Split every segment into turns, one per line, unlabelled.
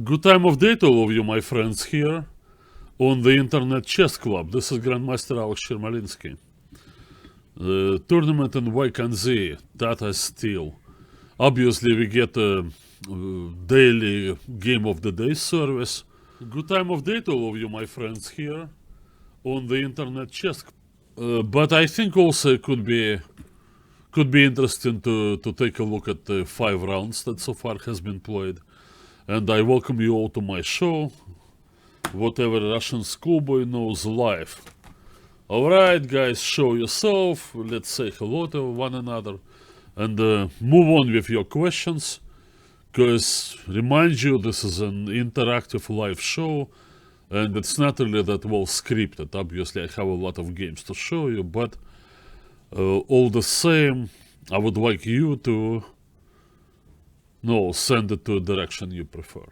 Good time of day to all of you, my friends, here on the Internet Chess Club. This is Grandmaster Alex Yermolinsky. The tournament in YKNZ, Tata Steel. Obviously, we get a daily game of the day service. Good time of day to all of you, my friends, here on the Internet Chess Club. But I think also it could be interesting to take a look at the 5 rounds that so far has been played. And I welcome you all to my show, Whatever Russian Schoolboy Knows Live. Alright guys, show yourself, let's say hello to one another, and move on with your questions, because remind you, this is an interactive live show, and it's not really that well scripted. Obviously I have a lot of games to show you, but all the same, I would like you to send it to a direction you prefer.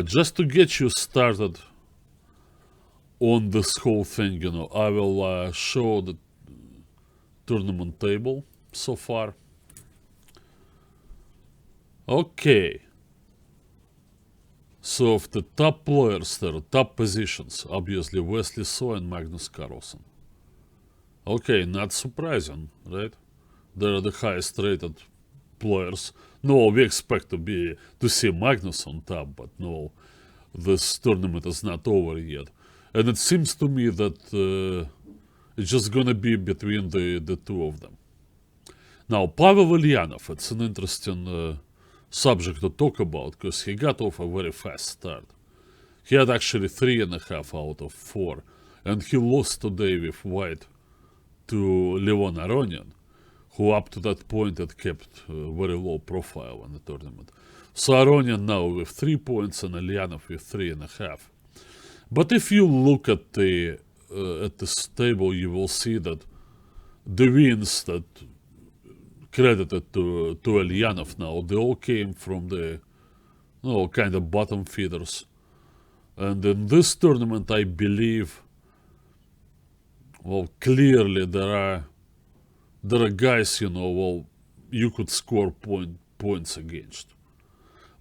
Just to get you started on this whole thing, I will show the tournament table so far. Okay. So of the top players, there are top positions, obviously Wesley So and Magnus Carlson. Okay, not surprising, right? They're the highest rated players. No, we expect to see Magnus on top, but no, this tournament is not over yet. And it seems to me that it's just gonna be between the two of them. Now, Pavel Ulyanov, it's an interesting subject to talk about, because he got off a very fast start. He had actually 3.5 out of 4, and he lost today with white to Levon Aronian, who up to that point had kept a very low profile in the tournament. So Aronian now with 3 points and Ulyanov with 3.5. But if you look at this table, you will see that the wins that credited to Ulyanov now, they all came from the kind of bottom feeders. And in this tournament, I believe, well, clearly there are guys, you could score points against.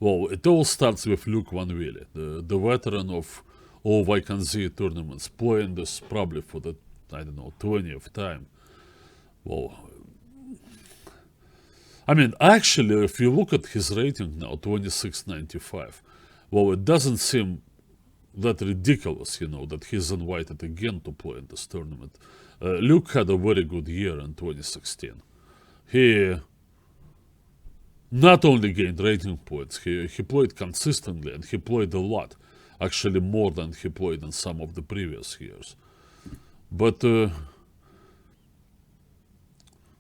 Well, it all starts with Luke Van Wille, the veteran of all YKNZ tournaments, playing this probably for the, 20th time. Well, I mean, actually, if you look at his rating now, 26.95, well, it doesn't seem that ridiculous, that he's invited again to play in this tournament. Luke had a very good year in 2016. He not only gained rating points, he played consistently, and he played a lot. Actually more than he played in some of the previous years. But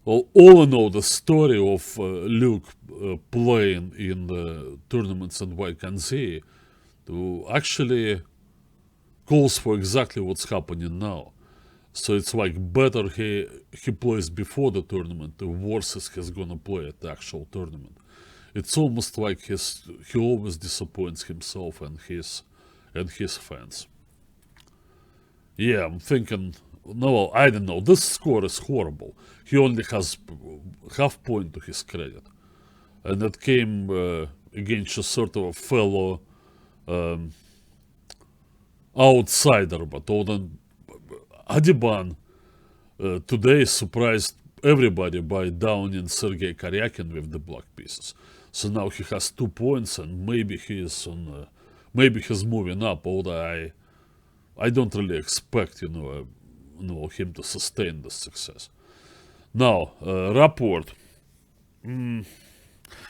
well, all in all, the story of Luke playing in the tournaments in YKNZ actually calls for exactly what's happening now. So it's like better he plays before the tournament, the worse he's gonna play at the actual tournament. It's almost like he always disappoints himself and his fans. Yeah, I'm thinking, no, I don't know, this score is horrible. He only has half point to his credit. And it came against a sort of a fellow outsider, but Adiban today surprised everybody by downing Sergei Karyakin with the black pieces. So now he has 2 points, and maybe he's moving up. Although I don't really expect him to sustain this success. Now Rapport.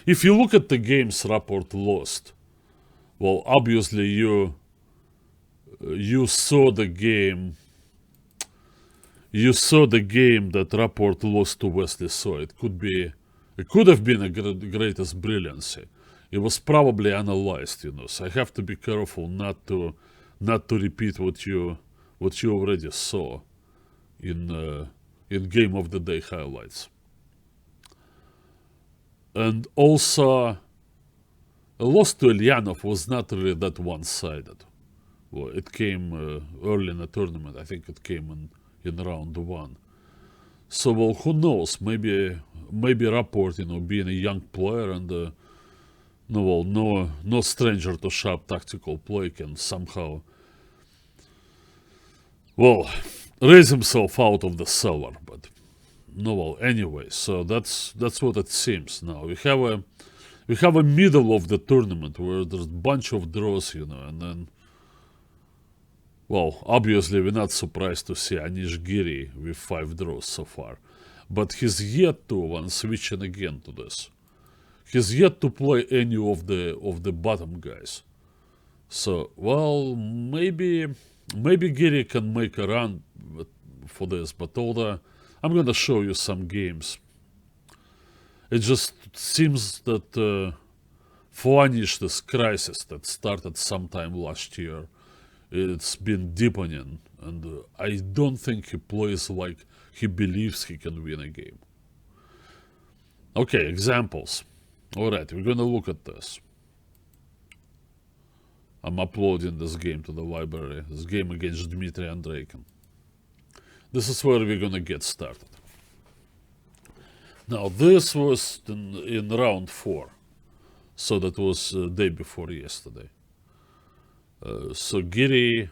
If you look at the games Rapport lost, well, obviously you saw the game. You saw the game that Rapport lost to Wesley So. It could have been a greatest brilliancy. It was probably analyzed, so I have to be careful not to repeat what you already saw in Game of the Day highlights. And also, a loss to Ulyanov was not really that one-sided. Well, it came early in the tournament. I think it came in round 1. So, well, who knows? Maybe Rapport, being a young player and no stranger to sharp tactical play can somehow, raise himself out of the cellar. But anyway, so that's what it seems now. We have a middle of the tournament where there's a bunch of draws, and then, obviously we're not surprised to see Anish Giri with 5 draws so far. But he's yet to, when switching again to this, he's yet to play any of the bottom guys. So, maybe Giri can make a run for this, but I'm gonna show you some games. It just seems that for Anish, this crisis that started sometime last year, it's been deepening, and I don't think he plays like he believes he can win a game. Okay, examples. Alright, we're gonna look at this. I'm uploading this game to the library. This game against Dmitry Andreikin. This is where we're gonna get started. Now, this was in round 4. So that was the day before yesterday. So Giri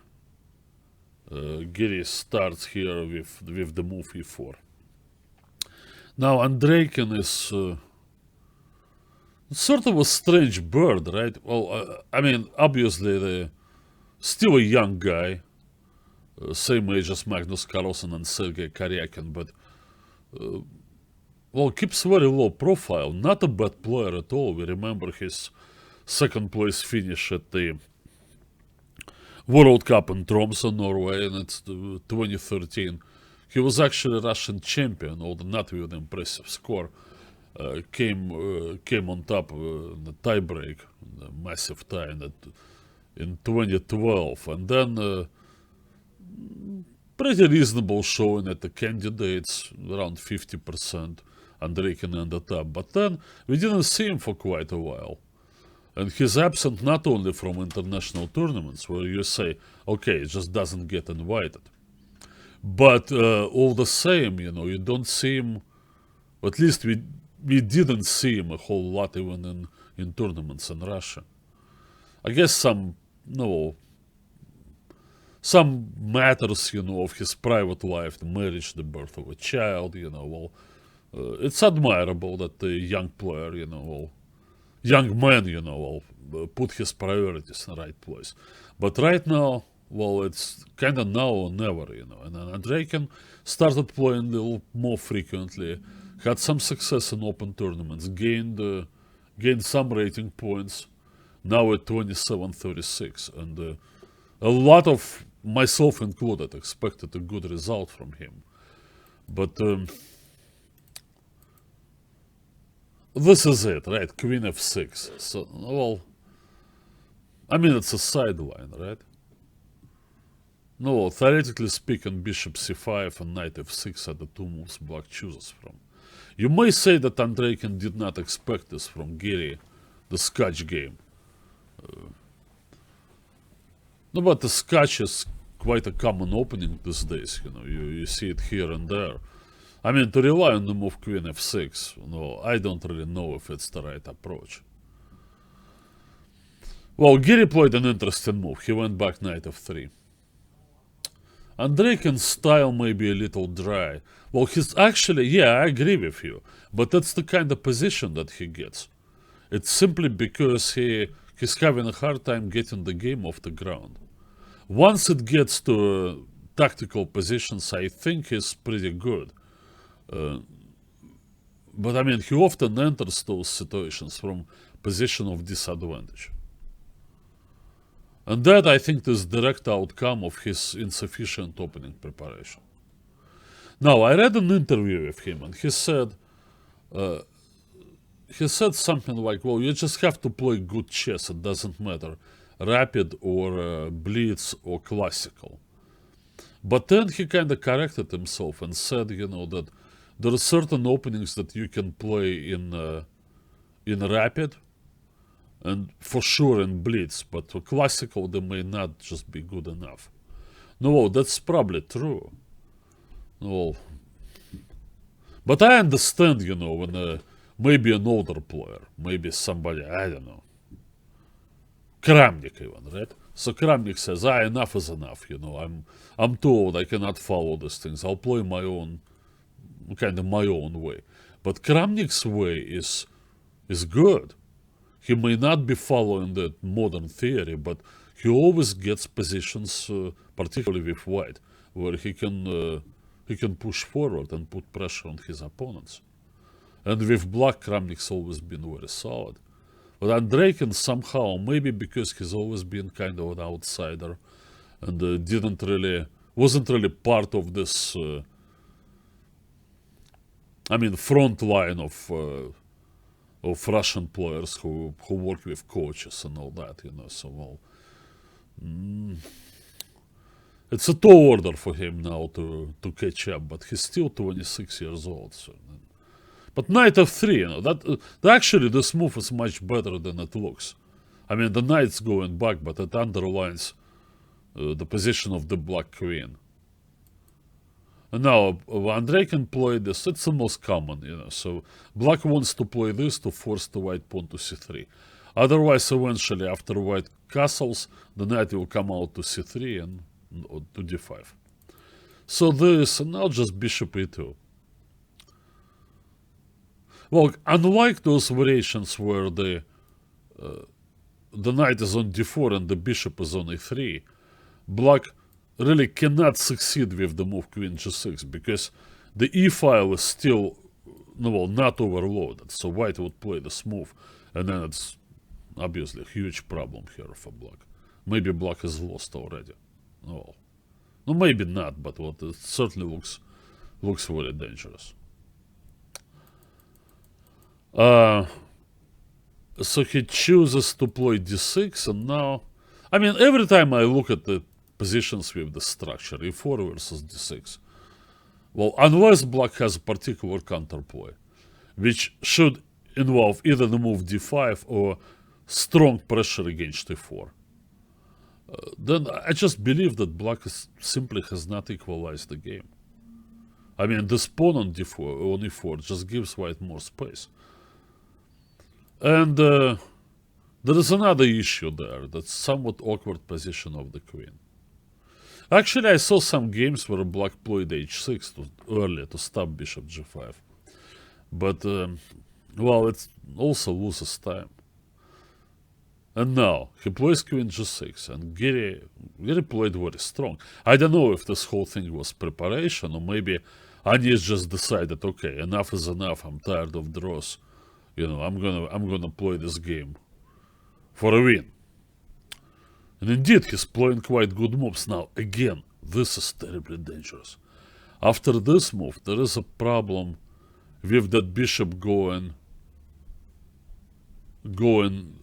starts here with the move e4. Now, Andreikin is sort of a strange bird, right? Obviously, still a young guy, same age as Magnus Carlson and Sergei Karyakin, but keeps very low profile. Not a bad player at all. We remember his second place finish at the World Cup in Tromsø, Norway, and it's 2013. He was actually Russian champion, although not with an impressive score. Came on top in the tiebreak, the massive tie in 2012, and then pretty reasonable showing at the candidates, around 50%. Andreikin ended up, but then we didn't see him for quite a while. And he's absent not only from international tournaments, where you say, okay, it just doesn't get invited. But all the same, you don't see him, at least we didn't see him a whole lot even in tournaments in Russia. I guess some matters, of his private life, the marriage, the birth of a child, it's admirable that a young player, young man, will put his priorities in the right place. But right now, it's kind of now or never, And Andreikin started playing a little more frequently, had some success in open tournaments, gained some rating points, now at 27-36. And a lot of, myself included, expected a good result from him. But this is it, right? Queen f6. So, it's a sideline, right? No, theoretically speaking, bishop c5 and knight f6 are the 2 moves black chooses from. You may say that Andreikin did not expect this from Giri, the Scotch game. But the Scotch is quite a common opening these days, you see it here and there. To rely on the move queen f6, I don't really know if it's the right approach. Giri played an interesting move. He went back knight f3. Andreikin's style may be a little dry. He's actually, I agree with you, but that's the kind of position that he gets. It's simply because he's having a hard time getting the game off the ground. Once it gets to tactical positions, I think he's pretty good. But he often enters those situations from position of disadvantage. And that, I think, is direct outcome of his insufficient opening preparation. Now, I read an interview with him, and he said something like, you just have to play good chess, it doesn't matter, rapid or blitz or classical. But then he kind of corrected himself and said, that there are certain openings that you can play in rapid, and for sure in blitz, but for classical they may not just be good enough. No, that's probably true. No, but I understand, when maybe an older player, maybe somebody, I don't know, Kramnik even, right? So Kramnik says, enough is enough, you know, I'm too old, I cannot follow these things, I'll play my own, kind of my own way. But Kramnik's way is good. He may not be following the modern theory, but he always gets positions, particularly with white, where he can push forward and put pressure on his opponents. And with black, Kramnik's always been very solid. But Andreykin somehow, maybe because he's always been kind of an outsider and wasn't really part of this, front line of Russian players who work with coaches and all that, you know. So, well, it's a tall order for him now to catch up, but he's still 26 years old. So, but knight f3, you know, that actually this move is much better than it looks. I mean, the knight's going back, but it underlines the position of the black queen. And now, Andrei can play this. It's the most common, you know. So black wants to play this to force the white pawn to c3. Otherwise, eventually, after white castles, the knight will come out to c3 and to d5. So this, and now just bishop e2. Well, unlike those variations where the knight is on d4 and the bishop is on e3, black really cannot succeed with the move queen g6 because the e file is still, not overloaded. So white would play this move, and then it's obviously a huge problem here for black. Maybe black is lost already. Well, no, maybe not, but it certainly looks very dangerous. So he chooses to play d6, and now, every time I look at the positions with the structure, e4 versus d6, well, unless black has a particular counterplay, which should involve either the move d5 or strong pressure against e4, then I just believe that black simply has not equalized the game. This pawn on e4 just gives white more space. And there is another issue there, that's somewhat awkward position of the queen. Actually, I saw some games where black played h6 earlier to stop bishop g5. But, it also loses time. And now, he plays queen g6, and Giri played very strong. I don't know if this whole thing was preparation, or maybe Anish just decided, okay, enough is enough, I'm tired of draws. You know, I'm gonna play this game for a win. And indeed, he's playing quite good moves. Now, again, this is terribly dangerous. After this move, there is a problem with that bishop going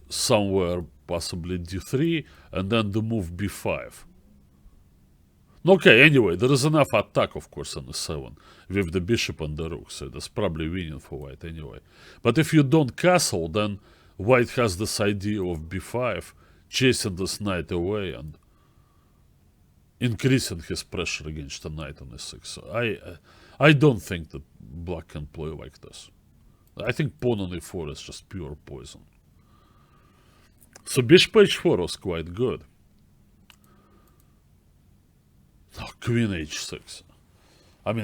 somewhere, possibly d3, and then the move b5. Okay, anyway, there is enough attack, of course, on e7 with the bishop and the rook, so that's probably winning for white anyway. But if you don't castle, then white has this idea of b5, chasing this knight away and increasing his pressure against the knight on e6. So I don't think that black can play like this. I think pawn on e4 is just pure poison. So bishop h4 was quite good. Oh, queen h6.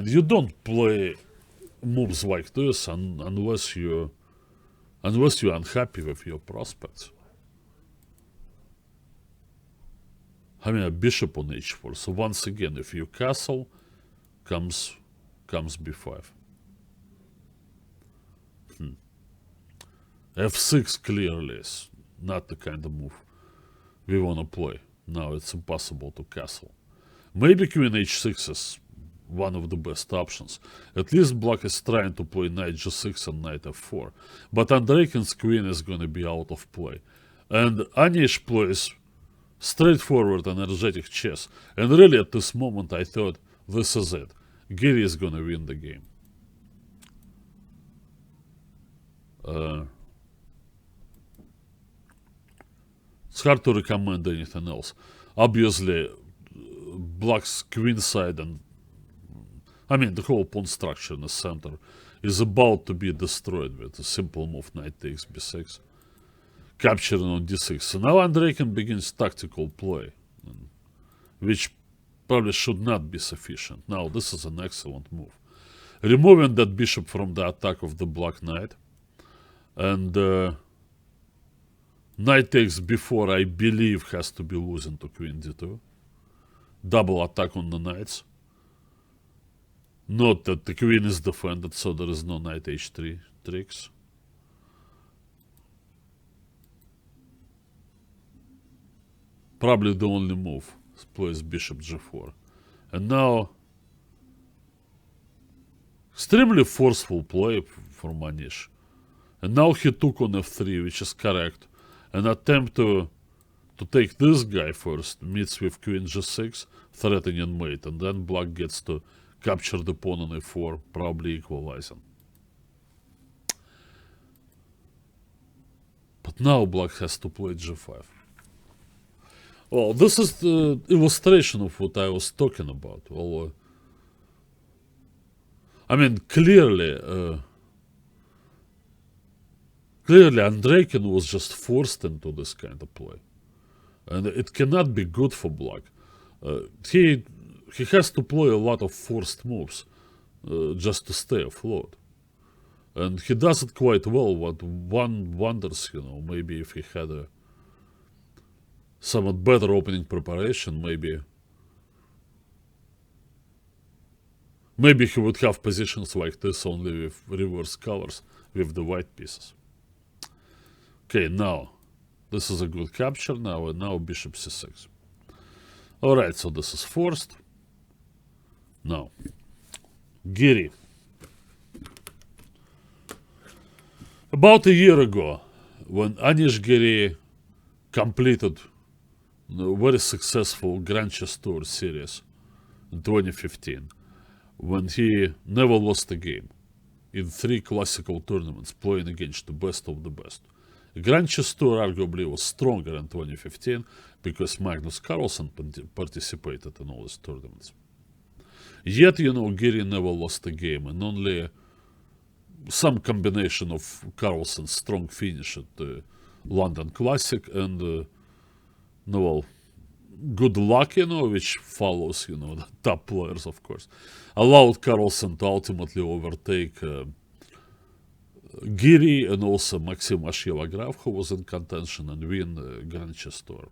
You don't play moves like this unless you're unhappy with your prospects. A bishop on h4. So once again, if you castle, comes b5. f6 clearly is not the kind of move we want to play. Now it's impossible to castle. Maybe queen h6 is one of the best options. At least black is trying to play knight g6 and knight f4. But Andreykin's queen is going to be out of play. And Anish plays straightforward, energetic chess. And really at this moment I thought, this is it. Giri is going to win the game. It's hard to recommend anything else. Obviously, black's queen side and the whole pawn structure in the center is about to be destroyed with a simple move knight takes b6. capturing on d6. So now Andreen begins tactical play, which probably should not be sufficient. Now this is an excellent move. Removing that bishop from the attack of the black knight. And knight takes b4, I believe, has to be losing to queen d2. Double attack on the knights. Note that the queen is defended, so there is no knight h3 tricks. Probably the only move. Plays bishop g4. And now, extremely forceful play from Anish. And now he took on f3, which is correct. An attempt to take this guy first meets with queen g6, threatening mate. And then black gets to capture the pawn on a4, probably equalizing. But now black has to play g5. Well, this is the illustration of what I was talking about. Well, I mean, clearly Andreen was just forced into this kind of play. And it cannot be good for black. He has to play a lot of forced moves just to stay afloat. And he does it quite well. What one wonders, maybe if he had a somewhat better opening preparation, maybe he would have positions like this only with reverse colors, with the white pieces. Okay, now, this is a good capture now, and now bishop c6. Alright, so this is forced. Now, Giri. About a year ago, when Anish Giri completed a very successful Grand Chess Tour series in 2015, when he never lost a game in 3 classical tournaments, playing against the best of the best. The Grand Chess Tour arguably was stronger in 2015 because Magnus Carlson participated in all these tournaments. Yet, Giri never lost a game, and only some combination of Carlson's strong finish at the London Classic and good luck, which follows, the top players, of course, allowed Carlson to ultimately overtake Giri and also Maxim Ashilograf, who was in contention, and win the Grand Chess Tour.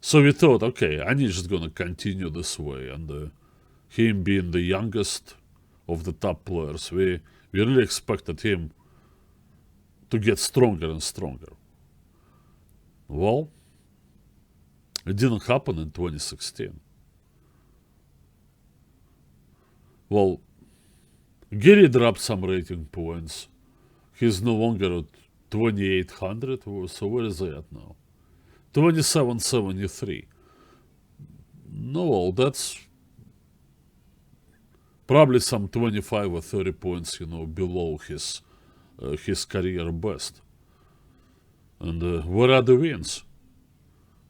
So we thought, okay, Anish is going to continue this way, and him being the youngest of the top players, we really expected him to get stronger and stronger. Well, it didn't happen in 2016. Well, Giri dropped some rating points. He's no longer at 2800, so where is he at now? 2773. No, well, that's probably some 25 or 30 points, below his career best. And where are the wins?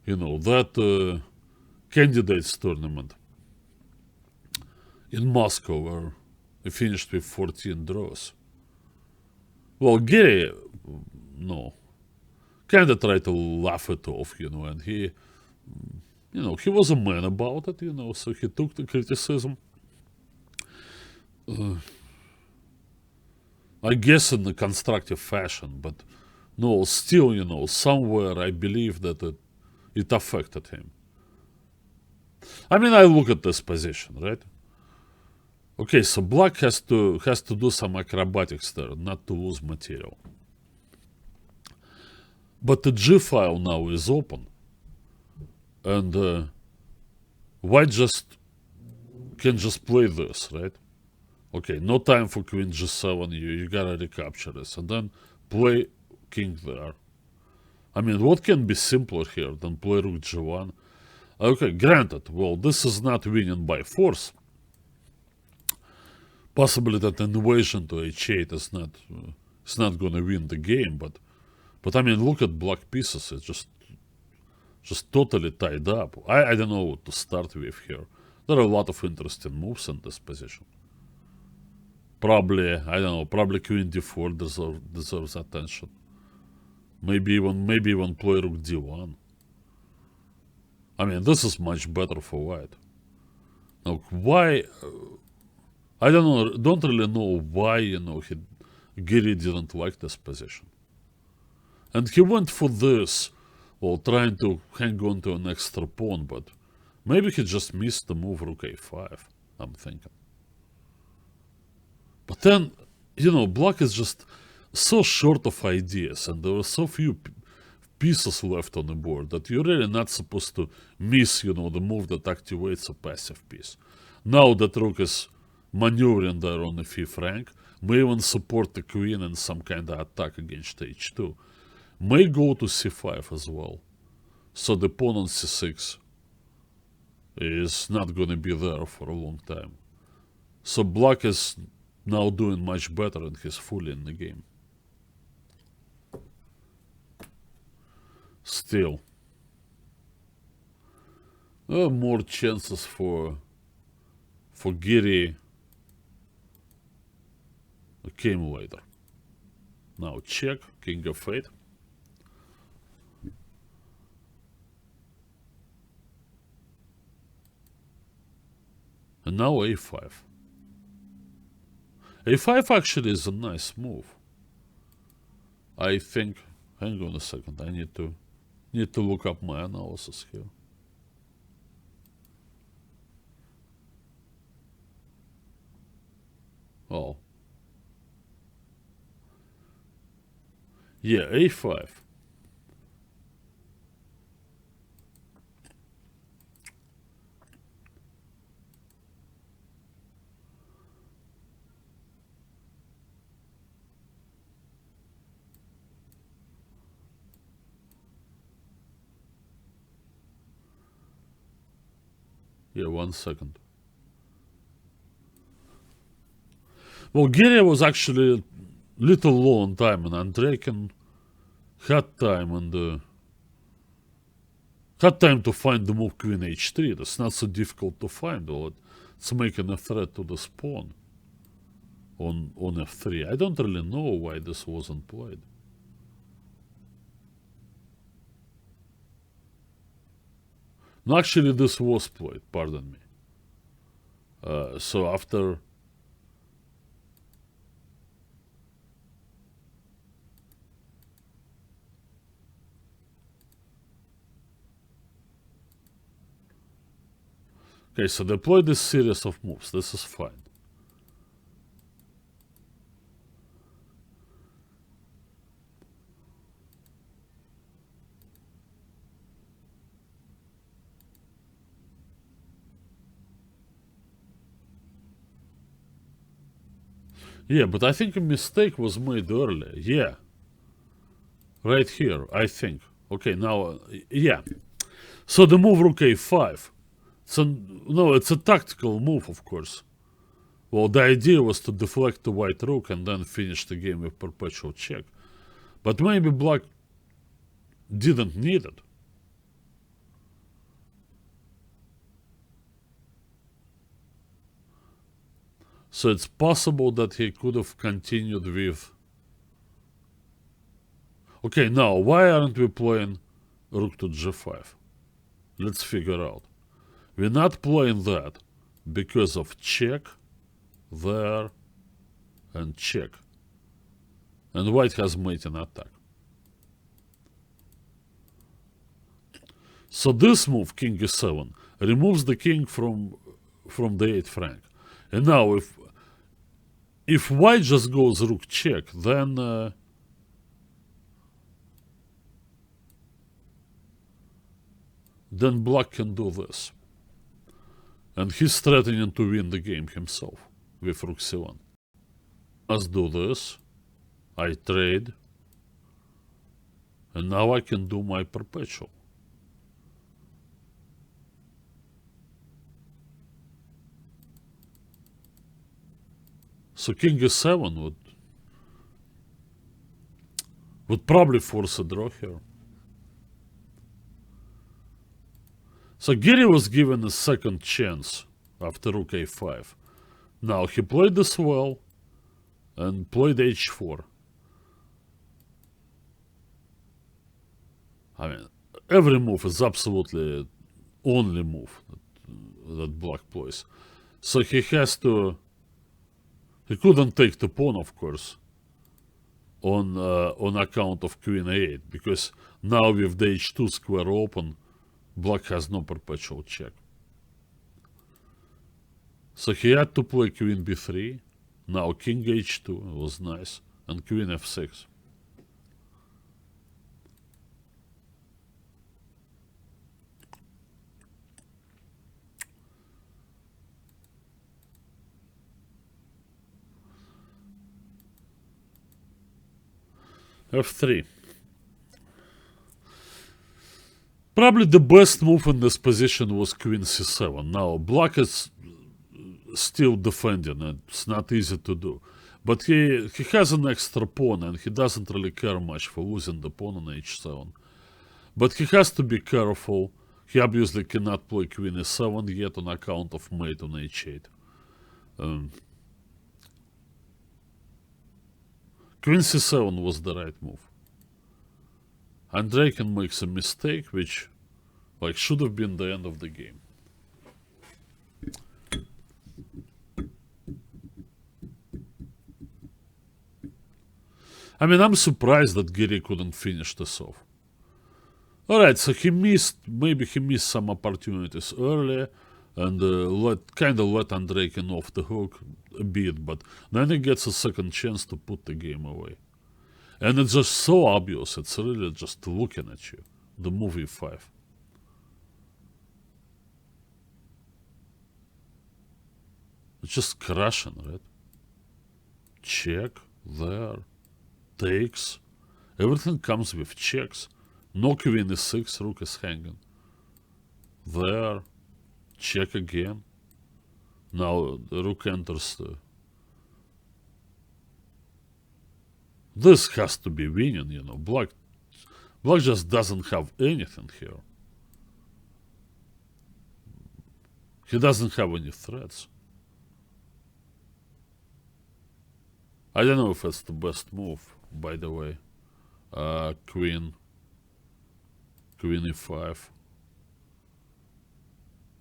That candidates tournament in Moscow where he finished with 14 draws. Well, Giri, kind of tried to laugh it off, and he was a man about it, so he took the criticism. I guess in a constructive fashion, but still, somewhere I believe that it affected him. I mean, I look at this position, right? Okay, so black has to do some acrobatics there, not to lose material. But the G file now is open, and white can just play this, right? Okay, no time for queen g7, you gotta recapture this, and then play king there. I mean, what can be simpler here than play rook g1? Okay, granted, well, this is not winning by force. Possibly that invasion to h8 is not gonna win the game, but I mean, look at black pieces, it's just totally tied up. I don't know what to start with here. There are a lot of interesting moves in this position. Probably, I don't know, probably queen d4 deserves attention. Maybe even play rook d1. I mean, this is much better for white. Now, why? I don't know. Don't really know why. Giri didn't like this position, and he went for this, well, trying to hang on to an extra pawn. But maybe he just missed the move rook a5. I'm thinking. But then, black is just so short of ideas, and there are so few pieces left on the board that you're really not supposed to miss, the move that activates a passive piece. Now that rook is maneuvering there on the fifth rank, may even support the queen in some kind of attack against h2. May go to c5 as well. So the pawn on c6 is not going to be there for a long time. So black is now doing much better and he's fully in the game. Still, there are more chances for Giri came later. Now check, king f8. And now a5. a5 actually is a nice move. I think, hang on a second, I need to look up my analysis here. Oh. Yeah, a5. Yeah, 1 second. Well, Giri was actually a little low on time, and Adreen had time to find the move queen h3. That's not so difficult to find. Well, it's making a threat to the pawn on f3. I don't really know why this wasn't played. No, actually, this was played. Pardon me. So after. Okay, so they played this series of moves. This is fine. Yeah, but I think a mistake was made earlier. Yeah. Right here, I think. Okay, now, yeah. So the move rook a5. It's a tactical move, of course. Well, the idea was to deflect the white rook and then finish the game with perpetual check. But maybe black didn't need it. So it's possible that he could have continued with... Okay, now, why aren't we playing rook to g5? Let's figure out. We're not playing that because of check, there, and check. And white has mate in attack. So this move, king e7, removes the king from the 8th rank. And now if white just goes rook check, then black can do this. And he's threatening to win the game himself with rook c1. Let's do this. I trade. And now I can do my perpetual. So king e7 would probably force a draw here. So Giri was given a second chance after rook a5. Now he played this well and played h4. I mean, every move is absolutely only move that black plays. So he has to... He couldn't take the pawn, of course, on account of queen a8, because now with the h2 square open, black has no perpetual check. So he had to play queen b3, now king h2 was nice, and queen f6. f3. Probably the best move in this position was queen c7. Now, black is still defending, and it's not easy to do. But he has an extra pawn, and he doesn't really care much for losing the pawn on h7. But he has to be careful. He obviously cannot play queen e7 yet on account of mate on h8. Queen c7 was the right move. Andreen makes a mistake, which should have been the end of the game. I mean, I'm surprised that Giri couldn't finish this off. Alright, so maybe he missed some opportunities earlier, and kind of let Andreen off the hook a bit, but then he gets a second chance to put the game away. And it's just so obvious, it's really just looking at you, the move e5. It's just crushing, right? Check, there, takes, everything comes with checks. No queen e6, rook is hanging. There, check again. Now the rook enters the... This has to be winning, you know. Black just doesn't have anything here. He doesn't have any threats. I don't know if it's the best move, by the way. Queen e5.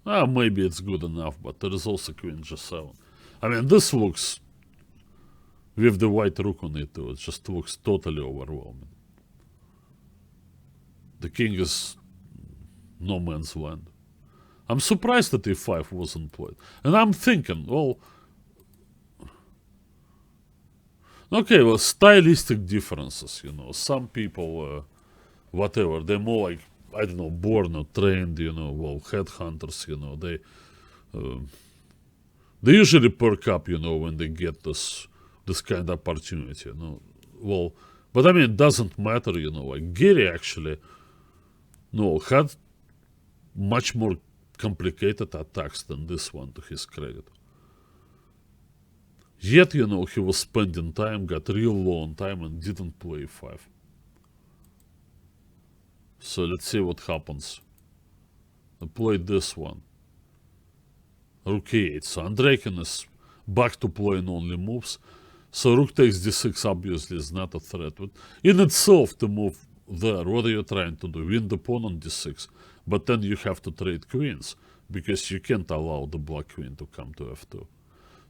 Maybe it's good enough, but there is also queen g7. I mean, this looks, with the white rook on it too, it just looks totally overwhelming. The king is no man's land. I'm surprised that e5 wasn't played. And I'm thinking, well, okay, well, stylistic differences, you know. Some people, whatever, they're more like, I don't know, born or trained, you know, well, headhunters, you know, they usually perk up, you know, when they get this kind of opportunity, you know. Well, but I mean, it doesn't matter, you know, like Giri actually, had much more complicated attacks than this one, to his credit. Yet, you know, he was spending time, got real low on time, and didn't play e5. So let's see what happens. I played this one. Rook e8. So Andreen is back to playing only moves. So rook takes d6 obviously is not a threat. But in itself, the move there, what are you trying to do? Win the pawn on d6. But then you have to trade queens, because you can't allow the black queen to come to f2.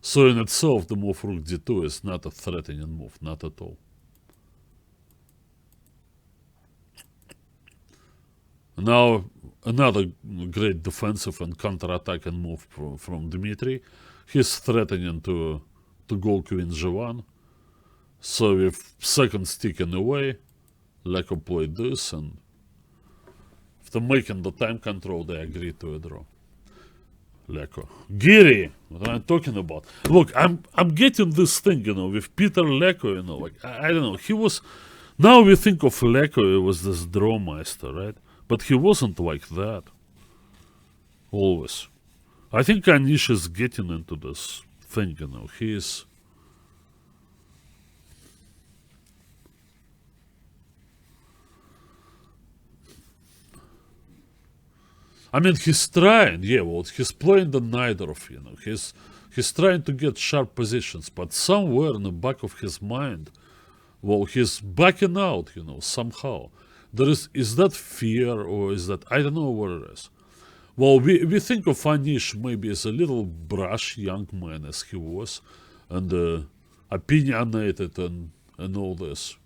So in itself, the move rook d2 is not a threatening move, not at all. Now, another great defensive and counter-attacking move from Dmitry. He's threatening to go queen g1. So with seconds ticking away, Leko played this, and after making the time control, they agreed to a draw. Leko. Giri, what am I talking about? Look, I'm getting this thing, you know, with Peter Leko, you know, like, I don't know, he was... Now we think of Leko, it was this draw master, right? But he wasn't like that. Always. I think Anish is getting into this thing, you know. He is... I mean, he's trying, yeah, well, he's playing the Neidorf, you know. He's trying to get sharp positions, but somewhere in the back of his mind, well, he's backing out, you know, somehow. is that fear, or is that, I don't know what it is. Well, we think of Anish maybe as a little brash young man as he was, and opinionated and all this.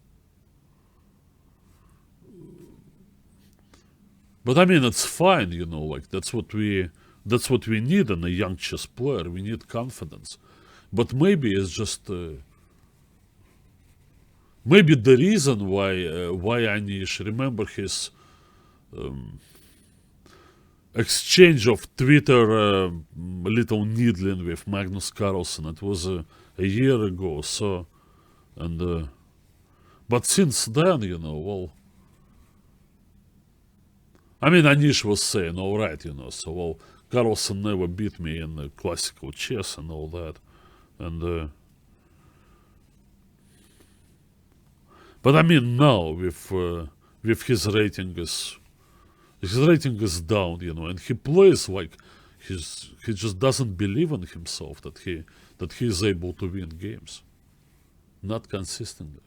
But I mean, it's fine, you know, like that's what we need in a young chess player. We need confidence. But maybe it's just maybe the reason why Anish, remember his exchange of Twitter little needling with Magnus Carlson. It was a year ago. So, and but since then, you know, well, I mean, Anish was saying, all right, you know, so well, Carlson never beat me in the classical chess and all that, and but I mean now with his rating is down, you know, and he plays like he just doesn't believe in himself that he is able to win games, not consistently.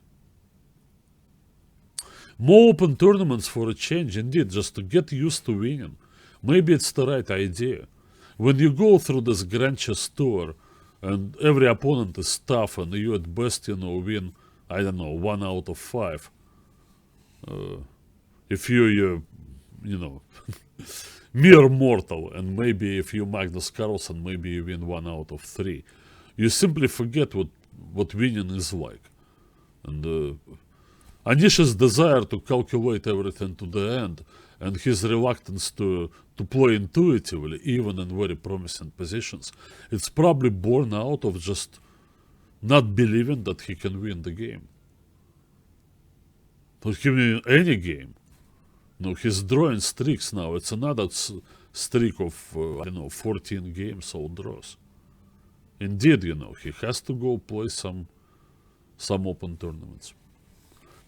More open tournaments for a change, indeed, just to get used to winning. Maybe it's the right idea. When you go through this Grand Chess Tour and every opponent is tough and you at best, you know, win, I don't know, 1 out of 5. If you know, mere mortal, and maybe if you Magnus Carlsen, maybe you win 1 out of 3. You simply forget what winning is like. And Anish's desire to calculate everything to the end and his reluctance to play intuitively, even in very promising positions, it's probably born out of just not believing that he can win the game. Or he can win any game. No, he's drawing streaks now. It's another streak of, I don't know, 14 games, all draws. Indeed, you know, he has to go play some open tournaments.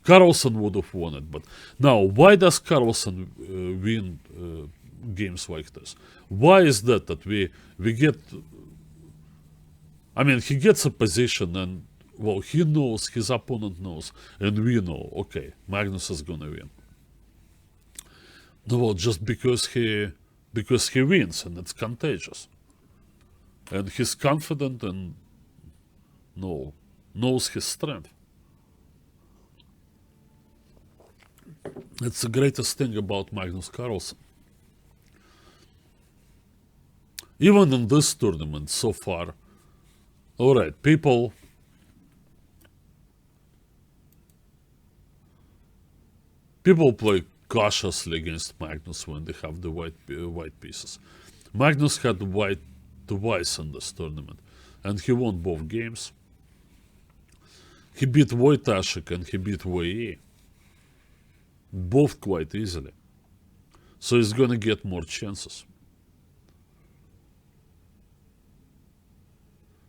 Carlson would have won it, but now, why does Carlson win games like this? Why is that we get, I mean, he gets a position and, well, he knows, his opponent knows, and we know, okay, Magnus is gonna win. No, well, just because he wins, and it's contagious. And he's confident and knows his strength. It's the greatest thing about Magnus Carlsen. Even in this tournament so far, alright, people play cautiously against Magnus when they have the white pieces. Magnus had white twice in this tournament, and he won both games. He beat Wojtaszek and he beat Wei, both quite easily. So he's gonna get more chances.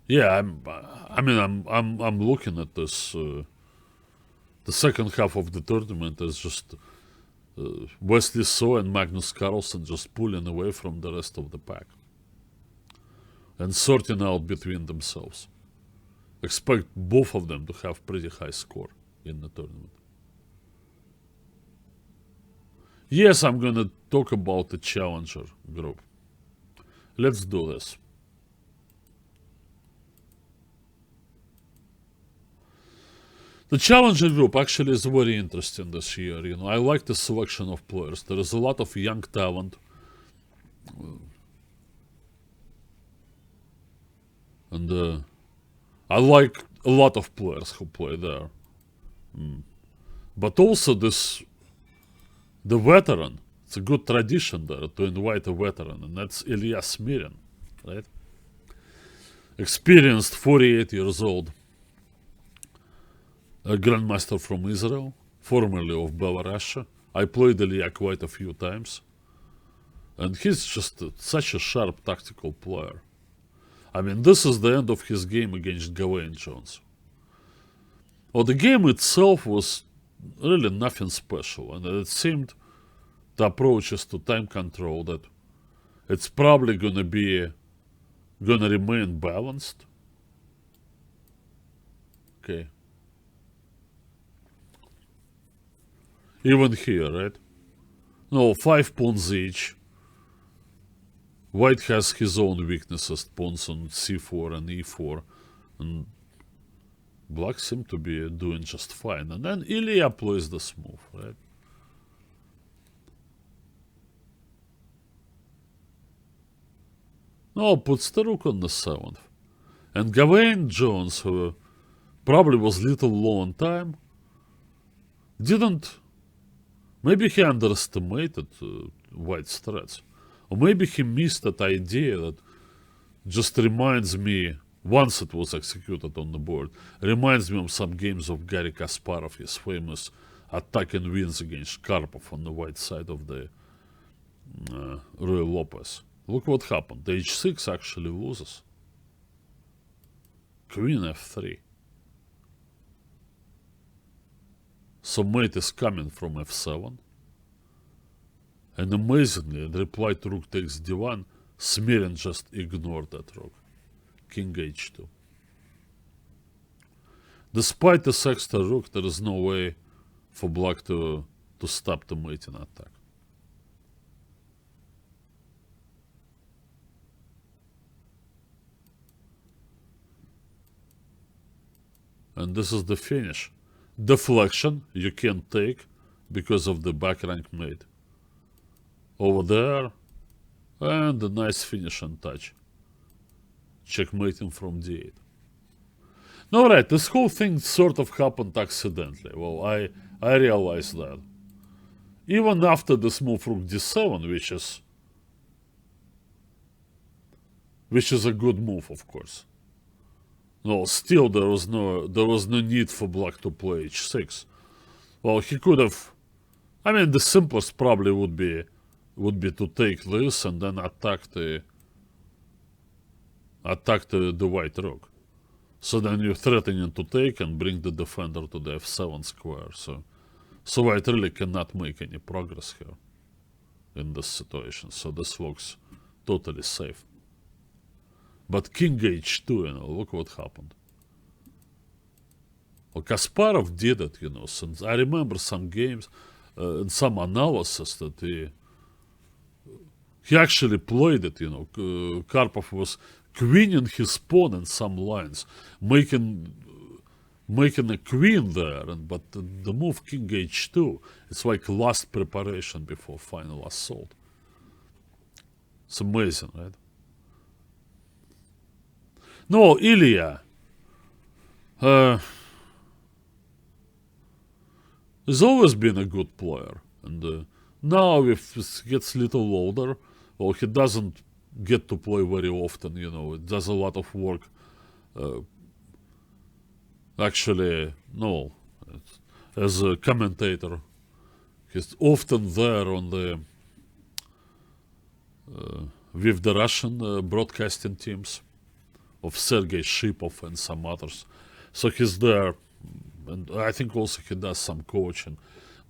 Yeah, I'm looking at this. The second half of the tournament is just Wesley So and Magnus Carlsen just pulling away from the rest of the pack and sorting out between themselves. Expect both of them to have pretty high score in the tournament. Yes, I'm gonna talk about the challenger group. Let's do this. The challenger group actually is very interesting this year. You know, I like the selection of players. There is a lot of young talent. And I like a lot of players who play there. But also the veteran. It's a good tradition there to invite a veteran, and that's Ilya Smirin, right? Experienced, 48 years old. A grandmaster from Israel, formerly of Belarus. I played Ilya quite a few times. And he's just such a sharp tactical player. I mean, this is the end of his game against Gawain Jones. Well, the game itself was really nothing special, and it seemed the approaches to time control that it's probably gonna remain balanced. Okay. Even here, right? No, 5 pawns each. White has his own weaknesses, pawns on c4 and e4, and black seem to be doing just fine. And then Ilya plays this move, right? No, puts the rook on the 7th. And Gawain Jones, who probably was little low on time, didn't... Maybe he underestimated White's threats. Or maybe he missed that idea that just reminds me, once it was executed on the board, reminds me of some games of Garry Kasparov, his famous attack and wins against Karpov on the white side of the Ruy Lopez. Look what happened. The h6 actually loses. Queen f3. So mate is coming from f7. And amazingly, the reply to rook takes d1, Smirin just ignored that rook. King h2. Despite the sexta rook, there is no way for black to stop the mating attack. And this is the finish. Deflection you can't take because of the back rank mate. Over there, and a nice finishing touch. Checkmating from d8. Now, right, this whole thing sort of happened accidentally. Well, I realized that. Even after this move rook d7, which is a good move, of course. No, still there was no need for black to play h6. Well, he could have. I mean, the simplest probably would be to take this and then attack the white rook. So then you're threatening to take and bring the defender to the f7 square. So white really cannot make any progress here in this situation. So this looks totally safe. But king h2, look what happened. Well, Kasparov did it, since I remember some games and some analysis that he actually played it, Karpov was queening his pawn in some lines, making a queen there, but the move king h2, it's like last preparation before final assault. It's amazing, right? No, Ilya has always been a good player, and now if he gets a little older, well, he doesn't get to play very often, it does a lot of work. Actually, no, as a commentator, he's often there on the with the Russian broadcasting teams of Sergei Shipov and some others. So he's there, and I think also he does some coaching.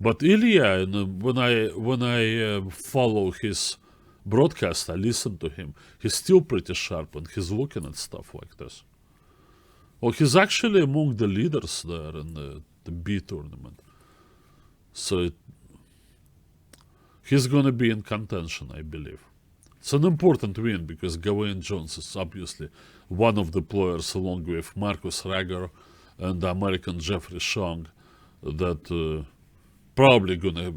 But Ilya, when I follow his broadcast, I listen to him, he's still pretty sharp and he's looking at stuff like this. Well, he's actually among the leaders there in the B tournament. So he's going to be in contention, I believe. It's an important win because Gawain Jones is obviously one of the players, along with Marcus Rager and the American Jeffrey Shong, that probably gonna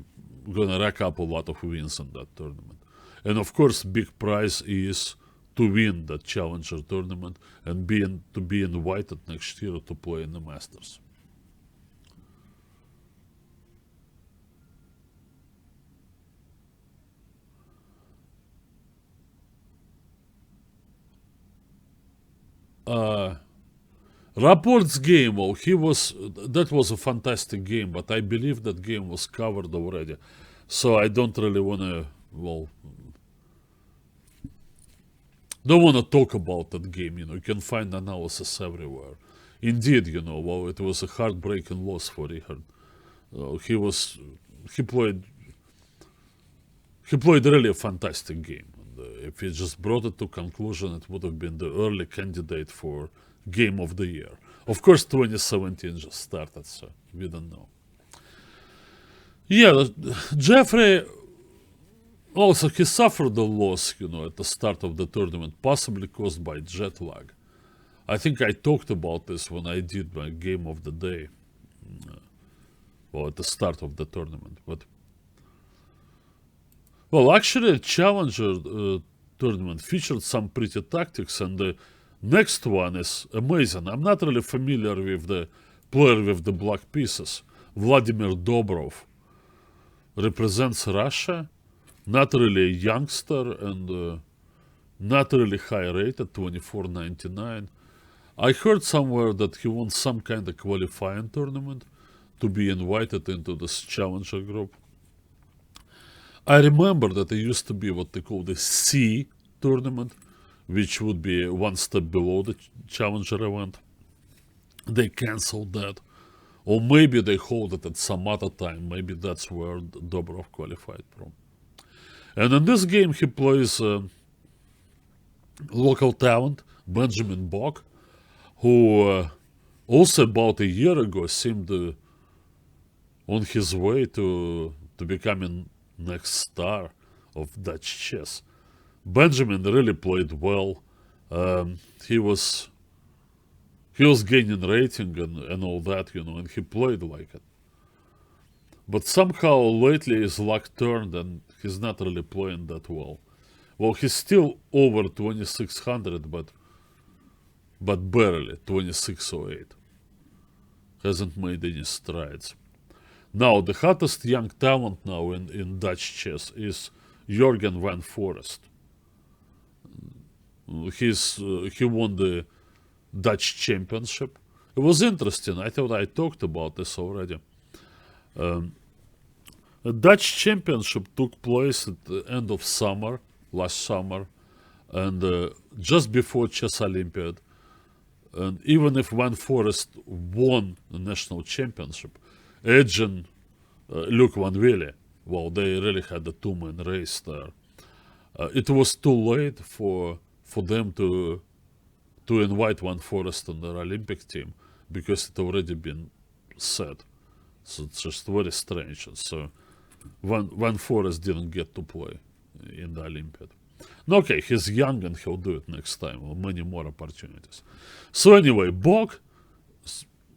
rack up a lot of wins in that tournament. And of course, big prize is to win that Challenger tournament and to be invited next year to play in the Masters. Rapport's game, well, that was a fantastic game, but I believe that game was covered already. So I don't really want to, don't want to talk about that game, you can find analysis everywhere. Indeed, it was a heartbreaking loss for Richard. He played really a fantastic game. And, if he just brought it to conclusion, it would have been the early candidate for Game of the Year. Of course, 2017 just started, so we don't know. Yeah, Jeffrey also he suffered a loss, at the start of the tournament, possibly caused by jet lag. I think I talked about this when I did my game of the day, well, at the start of the tournament. But well, actually, a Challenger tournament featured some pretty tactics, and the next one is amazing. I'm not really familiar with the player with the black pieces. Vladimir Dobrov represents Russia, not really a youngster, and not really high rated, 24.99. I heard somewhere that he won some kind of qualifying tournament to be invited into this challenger group. I remember that there used to be what they call the C tournament, which would be one step below the challenger event. They canceled that. Or maybe they hold it at some other time. Maybe that's where Dobrov qualified from. And in this game, he plays local talent, Benjamin Bok, who also about a year ago seemed on his way to becoming next star of Dutch chess. Benjamin really played well. He was gaining rating and all that, and he played like it. But somehow lately his luck turned and he's not really playing that well. Well, he's still over 2600, but barely 2608. Hasn't made any strides. Now, the hottest young talent now in Dutch chess is Jurgen van Forest. He won the Dutch championship. It was interesting. I thought I talked about this already. The Dutch championship took place at the end of summer, last summer, and just before Chess Olympiad. And even if Van Forest won the national championship, Edge and Luc Van Wille, well, they really had a two-man race there. It was too late for them to invite Van Forest on their Olympic team because it already been set. So it's just very strange. And so Van Forest didn't get to play in the Olympiad. Okay, he's young and he'll do it next time. Or many more opportunities. So anyway, Bok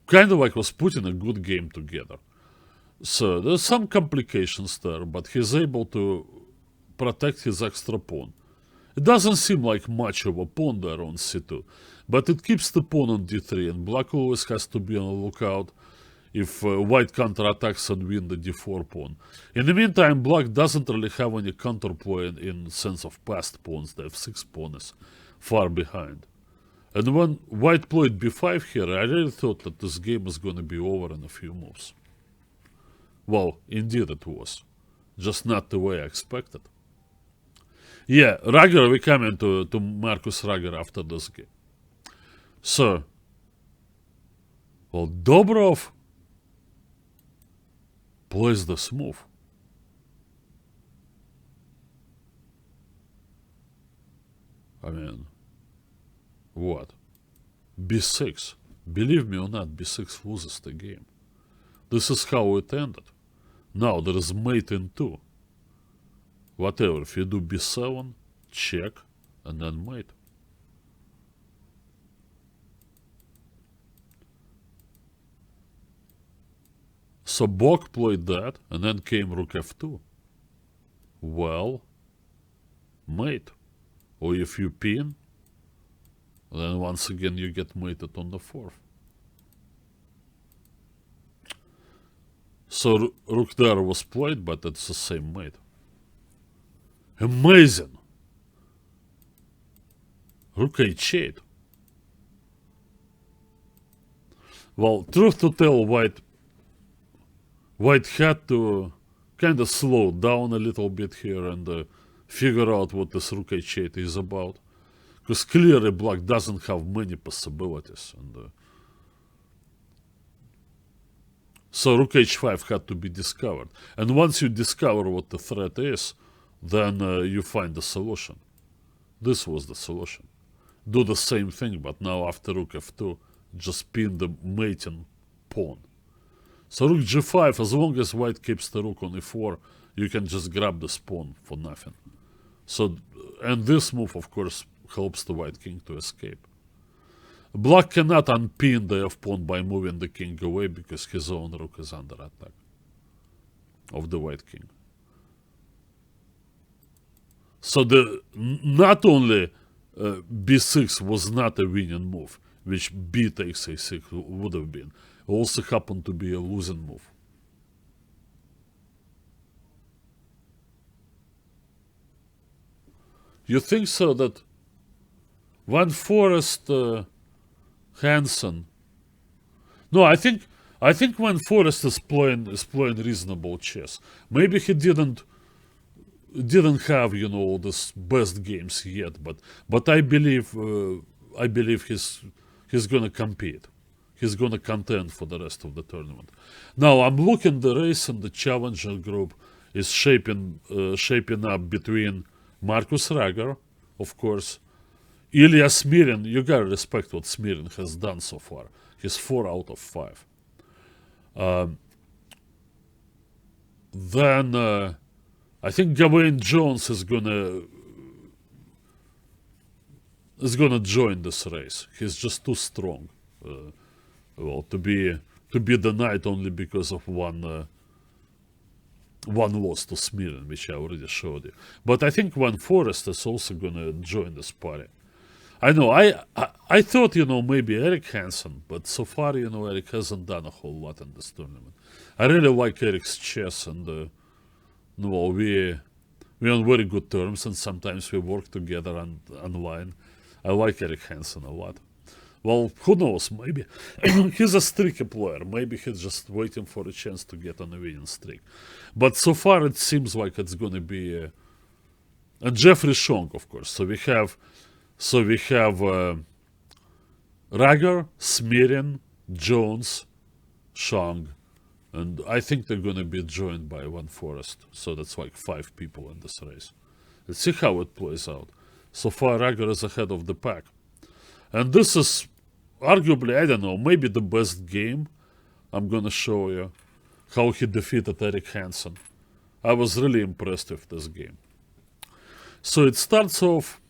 kind of like was putting a good game together. So there's some complications there, but he's able to protect his extra pawn. It doesn't seem like much of a pawn there on c2, but it keeps the pawn on d3, and black always has to be on the lookout if white counterattacks and win the d4 pawn. In the meantime, black doesn't really have any counterplay in sense of passed pawns. The f6 pawn is far behind. And when white played b5 here, I really thought that this game is going to be over in a few moves. Well, indeed it was. Just not the way I expected. Yeah, Rager, we come into to Marcus Rager after this game. So, well, Dobrov plays this move. I mean, what? b6. Believe me or not, b6 loses the game. This is how it ended. Now there is mate in 2. Whatever, if you do b7, check, and then mate. So Bok played that, and then came rook f2. Well, mate. Or if you pin, then once again you get mated on the 4th. So rook there was played, but it's the same mate. Amazing! Rook h8. Well, truth to tell, white had to kind of slow down a little bit here and figure out what this rook h8 is about. Because clearly black doesn't have many possibilities. And so rook h5 had to be discovered. And once you discover what the threat is, then you find the solution. This was the solution. Do the same thing, but now after rook f2, just pin the mating pawn. So rook g5, as long as white keeps the rook on e4, you can just grab this pawn for nothing. So, and this move, of course, helps the white king to escape. Black cannot unpin the f-pawn by moving the king away because his own rook is under attack of the white king. So not only b6 was not a winning move, which b takes a6 would have been, it also happened to be a losing move. You think so that when Forrest Hansen? No, I think when Forrest is playing reasonable chess. Maybe he didn't have this best games yet, but I believe he's gonna compete. He's gonna contend for the rest of the tournament. Now I'm looking the race in the challenger group is shaping up between Marcus Rager, of course, Ilya Smirin. You gotta respect what Smirin has done so far. He's 4 out of 5. Then I think Gawain Jones is gonna join this race. He's just too strong. To be the knight only because of one loss to Smirin, which I already showed you. But I think Van Forest is also gonna join this party. I know. I thought maybe Eric Hansen, but so far Eric hasn't done a whole lot in this tournament. I really like Eric's chess, and we're on very good terms, and sometimes we work together online. I like Eric Hansen a lot. Well, who knows? Maybe he's a streaky player. Maybe he's just waiting for a chance to get on a winning streak. But so far, it seems like it's going to be and Jeffrey Shong, of course. So we have Rager, Smirin, Jones, Shong, and I think they're going to be joined by Van Forest. So that's like 5 people in this race. Let's see how it plays out. So far, Rager is ahead of the pack. And this is arguably, I don't know, maybe the best game. I'm going to show you how he defeated Eric Hansen. I was really impressed with this game. So it starts off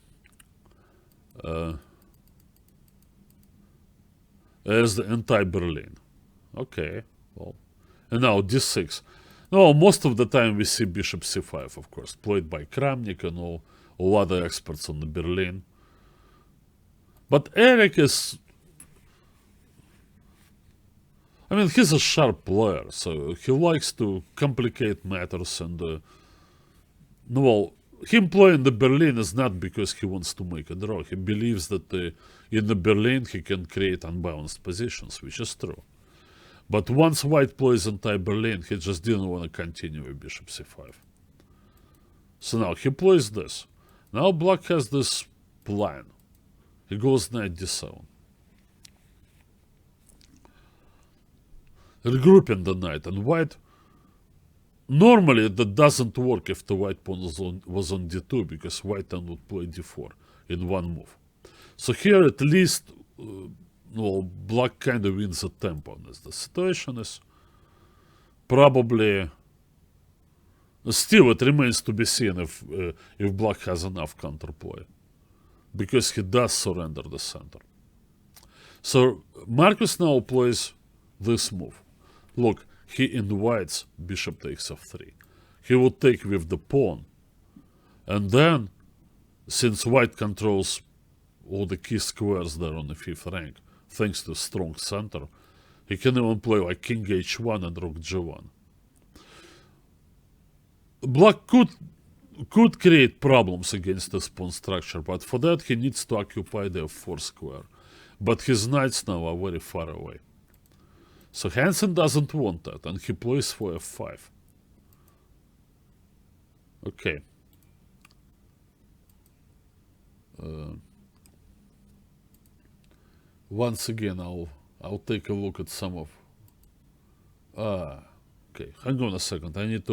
as the anti-Berlin. Okay, well. And now d6. No, most of the time we see bishop c5, of course, played by Kramnik and all other experts on the Berlin. But Eric is, he's a sharp player, so he likes to complicate matters, and him playing the Berlin is not because he wants to make a draw. He believes that in the Berlin he can create unbalanced positions, which is true. But once white plays anti-Berlin, he just didn't want to continue with bishop c5. So now he plays this. Now black has this plan. He goes knight d7. Regrouping the knight, and white... Normally that doesn't work if the white pawn was on d2, because white then would play d4 in one move. So here at least, black kind of wins a tempo on this. The situation is probably... Still, it remains to be seen if black has enough counterplay, because he does surrender the center. So Marcus now plays this move. Look, he invites bishop takes f3. He would take with the pawn. And then, since white controls all the key squares there on the 5th rank, thanks to strong center, he can even play like king h1 and rook g1. Black could create problems against this pawn structure, but for that he needs to occupy the f4 square. But his knights now are very far away. So Hansen doesn't want that, and he plays for f5. Okay. Once again, I'll take a look at some of... okay, hang on a second. I need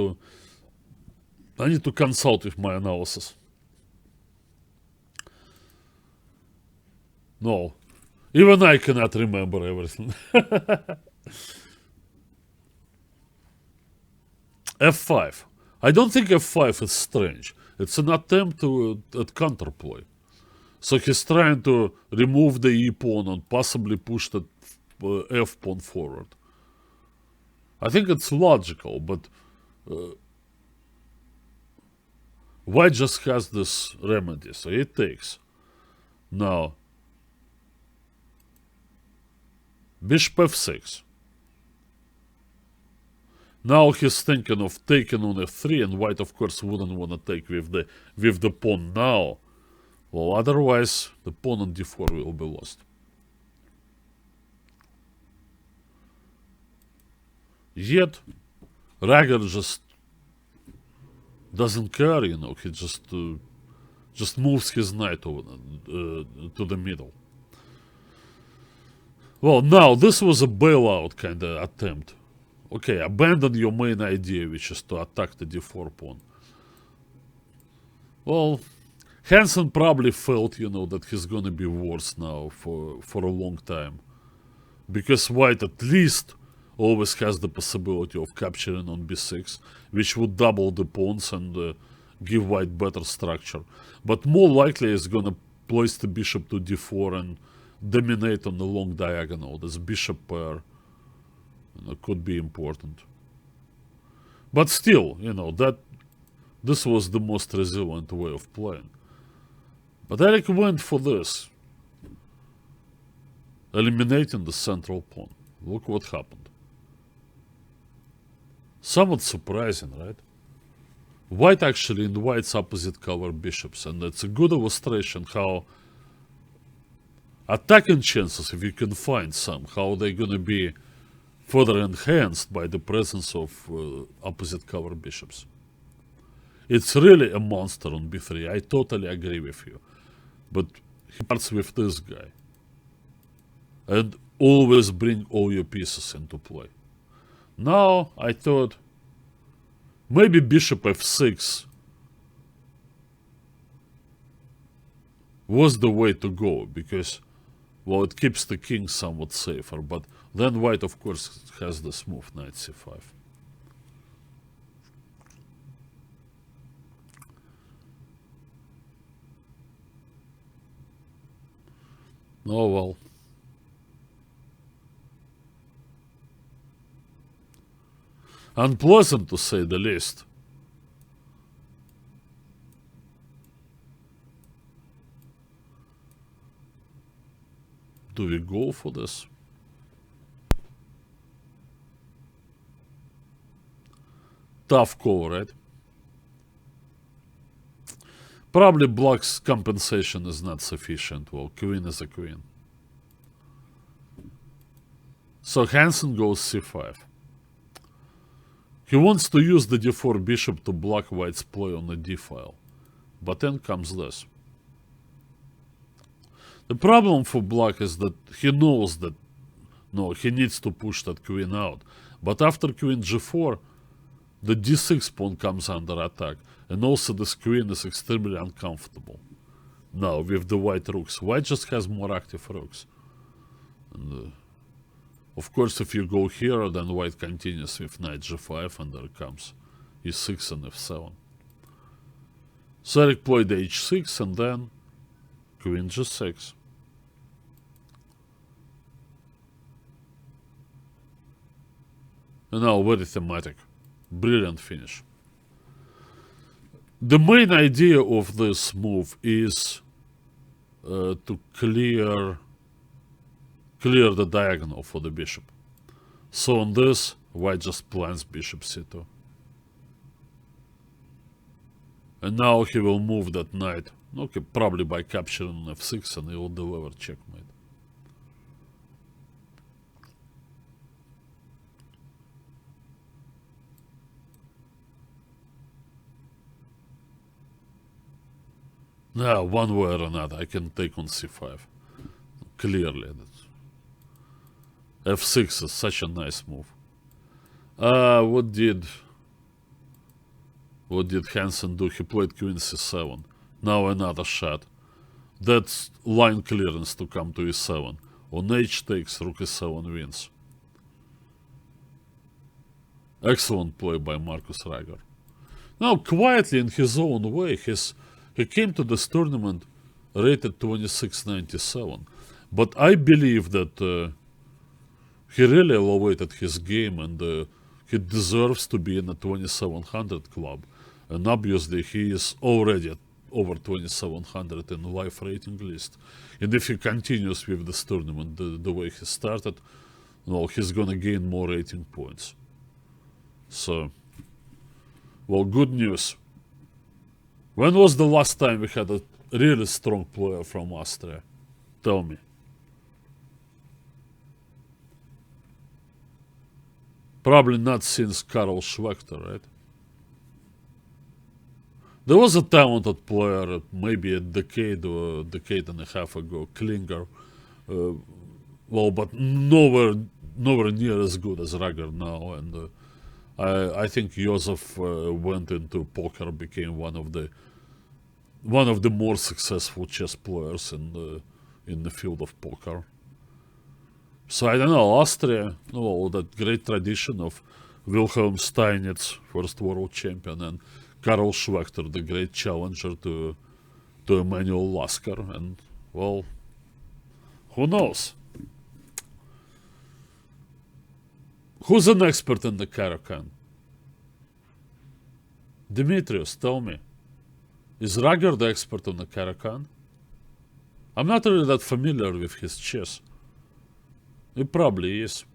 to consult with my analysis. No, even I cannot remember everything. f5. I don't think f5 is strange. It's an attempt at counterplay. So he's trying to remove the e pawn and possibly push the f pawn forward. I think it's logical, but white just has this remedy, so it takes. Now, bishop f6. Now he's thinking of taking on f3, and white, of course, wouldn't want to take with the pawn now. Well, otherwise, the pawn on d4 will be lost. Yet, Rager just doesn't care, you know. He just moves his knight over to the middle. Well, now, this was a bailout kind of attempt. Okay, abandon your main idea, which is to attack the d4 pawn. Well, Hansen probably felt, you know, that he's gonna be worse now for a long time. Because white at least always has the possibility of capturing on b6, which would double the pawns and give white better structure. But more likely is gonna place the bishop to d4 and dominate on the long diagonal. This bishop pair, you know, could be important. But still, you know, this was the most resilient way of playing. But Eric went for this, eliminating the central pawn. Look what happened. Somewhat surprising, right? White actually invites opposite color bishops, and it's a good illustration how attacking chances, if you can find some, how they're gonna be further enhanced by the presence of opposite color bishops. It's really a monster on b3, I totally agree with you. But he starts with this guy. And always bring all your pieces into play. Now, I thought, maybe bishop f6 was the way to go, because, well, it keeps the king somewhat safer, but then white, of course, has this move, knight c5. Oh, well. Unpleasant, to say the least. Do we go for this? Tough call, right? Probably black's compensation is not sufficient. Well, queen is a queen. So Hansen goes c5. He wants to use the d4 bishop to block white's play on the d file. But then comes this. The problem for black is that he knows that, no, he needs to push that queen out. But after queen g4, the d6 pawn comes under attack. And also this queen is extremely uncomfortable. Now, with the white rooks. White just has more active rooks. And, of course, if you go here, then white continues with knight g5, and there comes e6 and f7. So Eric played h6, and then queen g6. And now, very thematic. Brilliant finish. The main idea of this move is to clear the diagonal for the bishop. So on this, white just plants bishop c2. And now he will move that knight, okay, probably by capturing f6, and he will deliver checkmate. Now, one way or another, I can take on c5. Clearly. f6 is such a nice move. What did Hansen do? He played queen c7. Now another shot. That's line clearance to come to e7. On h takes, rook e7 wins. Excellent play by Marcus Rager. Now, quietly in his own way, he came to this tournament rated 2697. But I believe that he really elevated his game, and he deserves to be in the 2700 club. And obviously, he is already at over 2700 in the live rating list. And if he continues with this tournament the way he started, well, he's gonna gain more rating points. So, well, good news. When was the last time we had a really strong player from Austria? Tell me. Probably not since Karl Schwechter, right? There was a talented player maybe a decade or a decade and a half ago, Klinger. Well, but nowhere near as good as Rager now. And I think Josef went into poker, became one of the more successful chess players in the field of poker. So I don't know, Austria, well, that great tradition of Wilhelm Steinitz, first world champion, and Karl Schwechter, the great challenger to Emanuel Lasker, and well, who knows? Who's an expert in the Caro-Kann? Dimitrios, tell me. Is Rager the expert on the Caro-Kann? I'm not really that familiar with his chess. He probably is.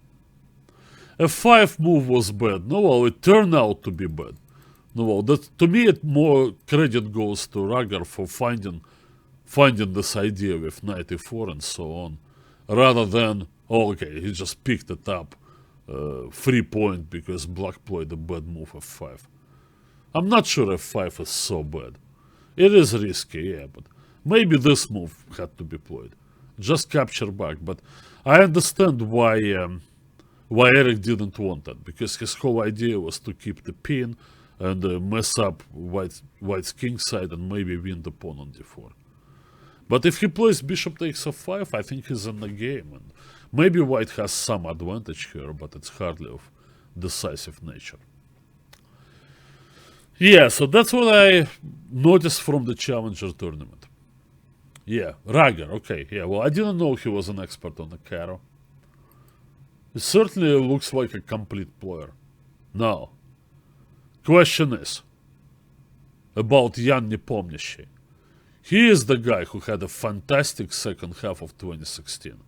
F5 move was bad. No, well, it turned out to be bad. No, well, to me, more credit goes to Rager for finding this idea with knight e4 and so on, rather than, oh, okay, he just picked it up, 3 point because black played a bad move f5. I'm not sure f5 is so bad. It is risky, yeah, but maybe this move had to be played. Just capture back, but I understand why Eric didn't want that, because his whole idea was to keep the pin and mess up White's king side and maybe win the pawn on d4. But if he plays bishop takes f5, I think he's in the game, and maybe White has some advantage here, but it's hardly of decisive nature. Yeah, so that's what I noticed from the Challenger tournament. Yeah, Rager, okay, yeah, well, I didn't know he was an expert on the Caro. He certainly looks like a complete player. Now, question is about Jan Nepomniachtchi. He is the guy who had a fantastic second half of 2016.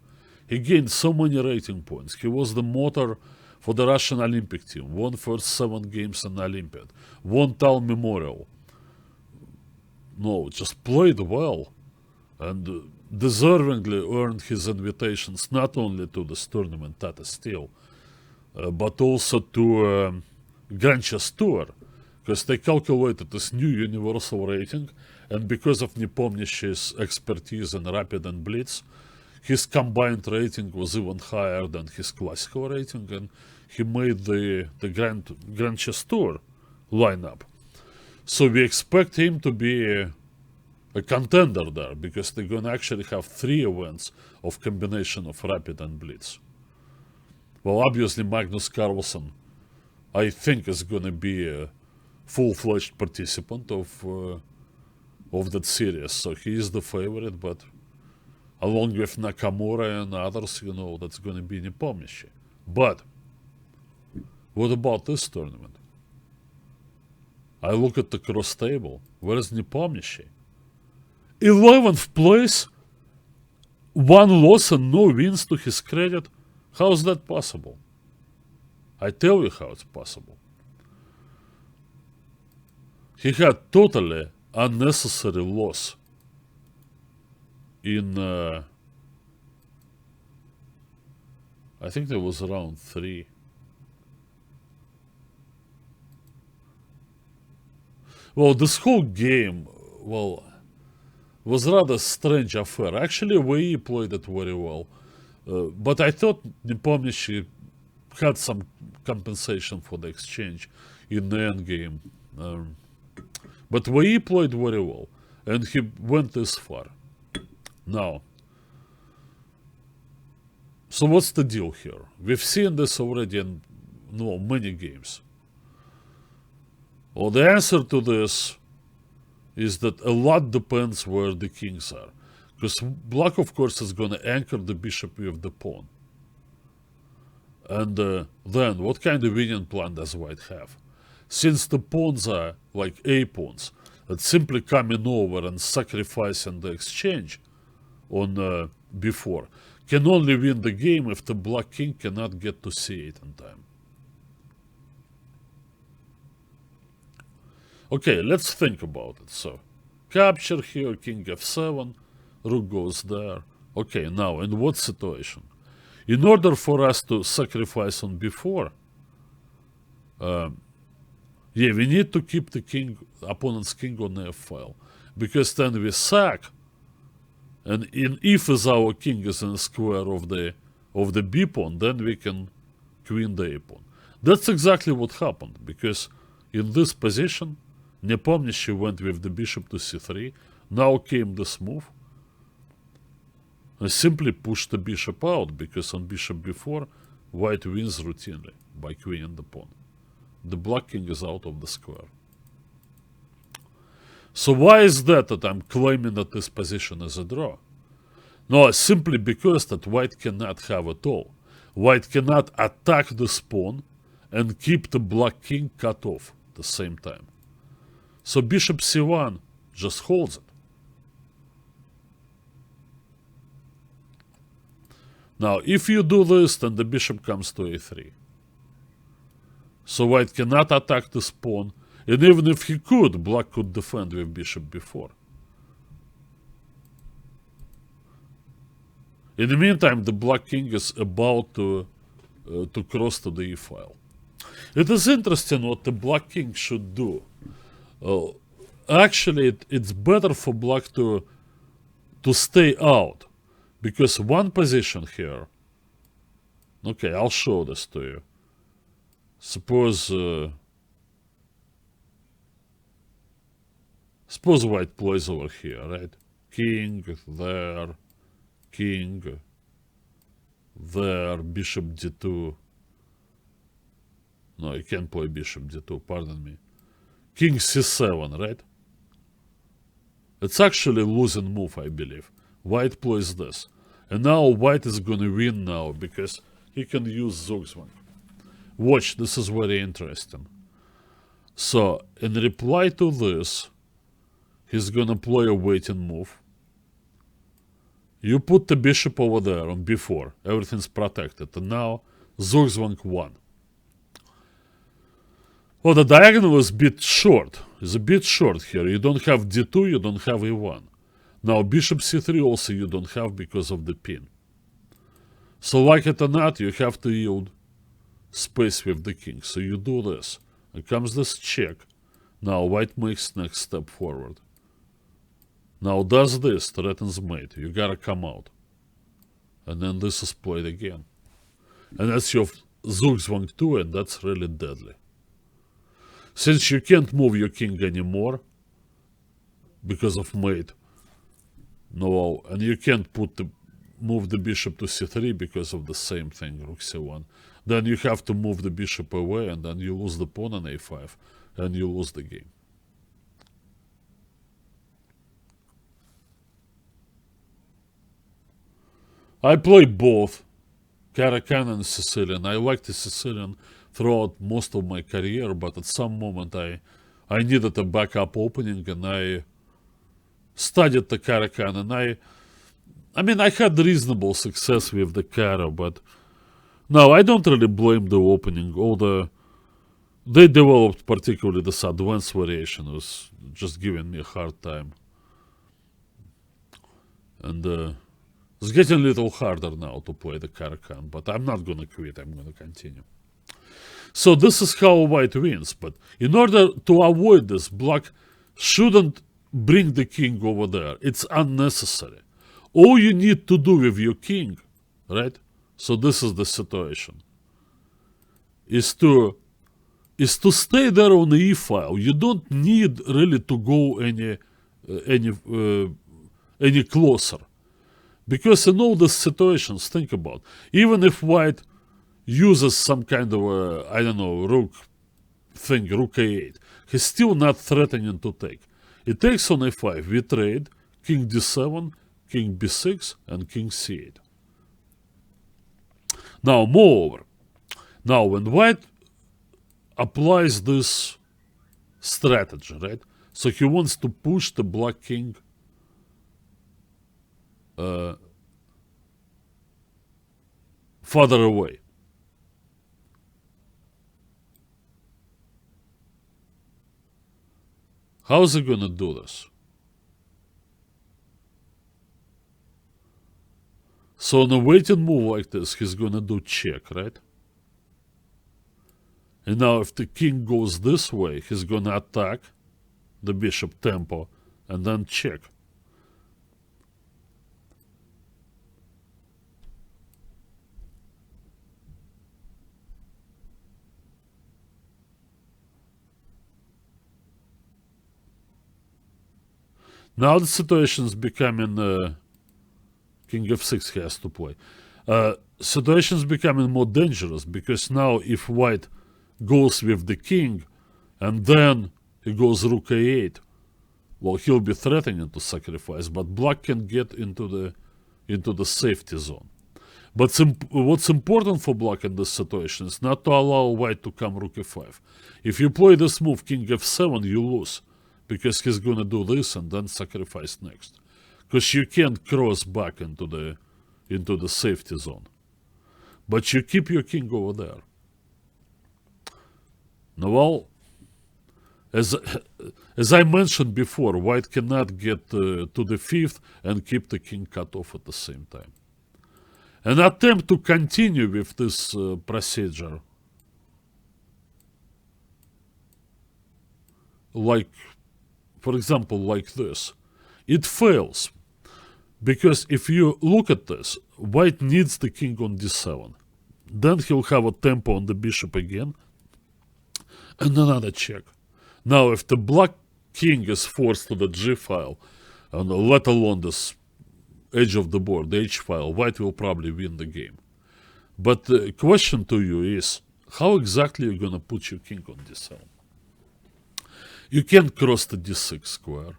He gained so many rating points. He was the motor for the Russian Olympic team, won first 7 games in the Olympiad, won Tal Memorial. No, just played well and deservingly earned his invitations not only to this tournament Tata Steel, but also to Grand Chess Tour, because they calculated this new universal rating, and because of Nepomniachtchi's expertise in Rapid and Blitz, his combined rating was even higher than his classical rating, and he made the Grand Chess Tour lineup. So we expect him to be a contender there, because they're going to actually have 3 events of combination of Rapid and Blitz. Well, obviously Magnus Carlson, I think, is going to be a full-fledged participant of that series, so he is the favorite, but along with Nakamura and others, that's going to be Nepomniachtchi. But what about this tournament? I look at the cross table. Where is Nepomniachtchi? 11th place, 1 loss and no wins to his credit. How is that possible? I tell you how it's possible. He had totally unnecessary loss in, I think there was round 3. Well, this whole game, was rather strange affair. Actually, Wei played it very well. But I thought Nepomniachtchi had some compensation for the exchange in the endgame. But Wei played very well, and he went this far. Now, so what's the deal here? We've seen this already in many games. Well, the answer to this is that a lot depends where the kings are. Because black, of course, is going to anchor the bishop with the pawn. And then, what kind of winning plan does white have? Since the pawns are like a-pawns, that simply coming over and sacrificing the exchange on b4 can only win the game if the black king cannot get to c8 in time. Okay, let's think about it. So, capture here, king f7, rook goes there. Okay, now, in what situation? In order for us to sacrifice on b4, we need to keep the opponent's king on the f file, because then we sack, and if our king is in the square of the b pawn, then we can queen the a pawn. That's exactly what happened, because in this position, Nepomniachtchi went with the bishop to c3. Now came this move. I simply pushed the bishop out, because on bishop b4, white wins routinely by queening the pawn. The black king is out of the square. So why is that I'm claiming that this position is a draw? No, simply because that white cannot have it all. White cannot attack this pawn and keep the black king cut off at the same time. So bishop c1 just holds it. Now, if you do this, then the bishop comes to a3. So white cannot attack this pawn, and even if he could, black could defend with bishop b4. In the meantime, the black king is about to cross to the e file. It is interesting what the black king should do. Actually, it's better for black to stay out, because one position here. Okay, I'll show this to you. Suppose white plays over here, right? King there, bishop d2. No, I can't play bishop d2, pardon me. King c7, right? It's actually a losing move, I believe. White plays this. And now white is going to win now, because he can use Zugzwang. Watch, this is very interesting. So, in reply to this, he's going to play a waiting move. You put the bishop over there on b4. Everything's protected. And now, Zugzwang 1. Well, the diagonal is a bit short. It's a bit short here. You don't have d2, you don't have e1. Now, bishop c3 also you don't have because of the pin. So, like it or not, you have to yield space with the king. So you do this. It comes this check. Now, white makes next step forward. Now, does this, threatens mate. You gotta come out. And then this is played again. And that's your Zugzwang 2, and that's really deadly. Since you can't move your king anymore because of mate, no, and you can't move the bishop to c3 because of the same thing, rook c1, then you have to move the bishop away, and then you lose the pawn on a5, and you lose the game. I play both Caro-Kann and Sicilian. I liked the Sicilian throughout most of my career, but at some moment I needed a backup opening, and I studied the Caro-Kann, and I mean, I had reasonable success with the Caro, but no, I don't really blame the opening. They developed particularly this advanced variation was just giving me a hard time. And it's getting a little harder now to play the Caro-Kann, but I'm not going to quit, I'm going to continue. So this is how white wins, but in order to avoid this, black shouldn't bring the king over there. It's unnecessary. All you need to do with your king, right? So this is the situation. Is to stay there on the e file. You don't need really to go any closer, because in all these situations, think about, even if white uses some kind of a, I don't know, rook thing, rook a8. He's still not threatening to take. It takes on a5, we trade, king d7, king b6, and king c8. Now, moreover, now when white applies this strategy, right? So he wants to push the black king farther away. How is he going to do this? So on a waiting move like this, he's going to do check, right? And now if the king goes this way, he's going to attack the bishop tempo and then check. Now the situation is becoming king f6 he has to play. Situation is becoming more dangerous because now if white goes with the king and then he goes rook a8, well, he'll be threatening to sacrifice, but black can get into the safety zone. But what's important for black in this situation is not to allow white to come rook e5. If you play this move king f7, you lose, because he's going to do this and then sacrifice next. Because you can't cross back into the safety zone. But you keep your king over there. Now, well, as I mentioned before, white cannot get to the fifth and keep the king cut off at the same time. An attempt to continue with this procedure, like, for example, like this, it fails. Because if you look at this, white needs the king on d7. Then he'll have a tempo on the bishop again, and another check. Now, if the black king is forced to the g file, and let alone this edge of the board, the h file, white will probably win the game. But the question to you is, how exactly are you going to put your king on d7? You can't cross the d6 square.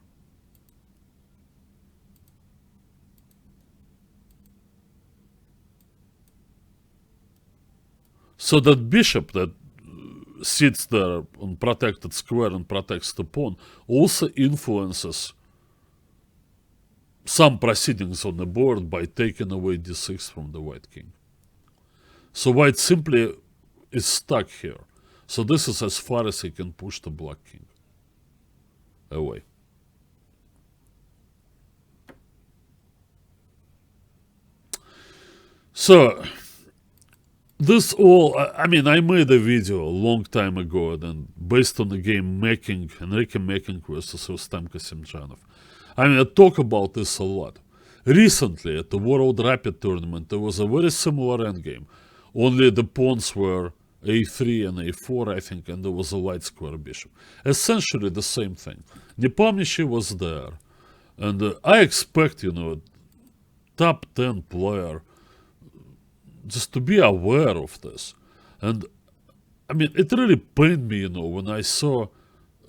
So that bishop that sits there on protected square and protects the pawn also influences some proceedings on the board by taking away d6 from the white king. So white simply is stuck here. So this is as far as he can push the black king away. So this all, I mean, I made a video a long time ago, and based on the game Making, Enrique Making versus Rustam Kasimdzhanov. I mean, I talk about this a lot. Recently, at the World Rapid Tournament, there was a very similar endgame. Only the pawns were a3 and a4, I think, and there was a light square bishop. Essentially the same thing. Nepomniachtchi was there. And I expect, top 10 player just to be aware of this. And I mean, it really pained me, when I saw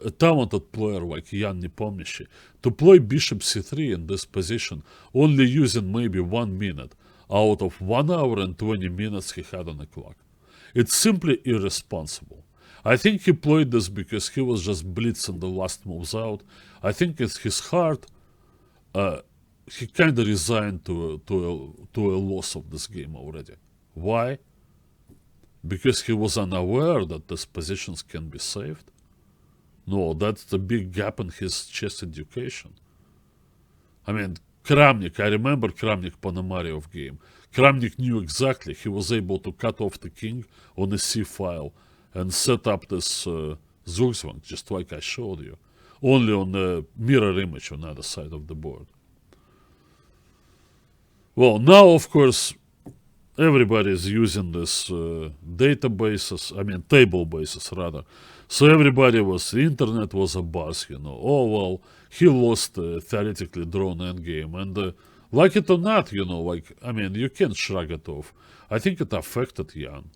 a talented player like Jan Nepomniachtchi to play bishop c3 in this position, only using maybe 1 minute out of 1 hour and 20 minutes he had on the clock. It's simply irresponsible. I think he played this because he was just blitzing the last moves out. I think in his heart, he kind of resigned to a loss of this game already. Why? Because he was unaware that these positions can be saved? No, that's the big gap in his chess education. I mean, Kramnik, I remember Kramnik Ponomariov game. Kramnik knew exactly. He was able to cut off the king on the c file and set up this Zugzwang, just like I showed you, only on the mirror image on the other side of the board. Well, now, of course, everybody is using this databases, I mean, table bases, rather. So everybody the internet was a buzz, Oh, well, he lost a theoretically drawn endgame. And like it or not, I mean, you can't shrug it off. I think it affected Jan.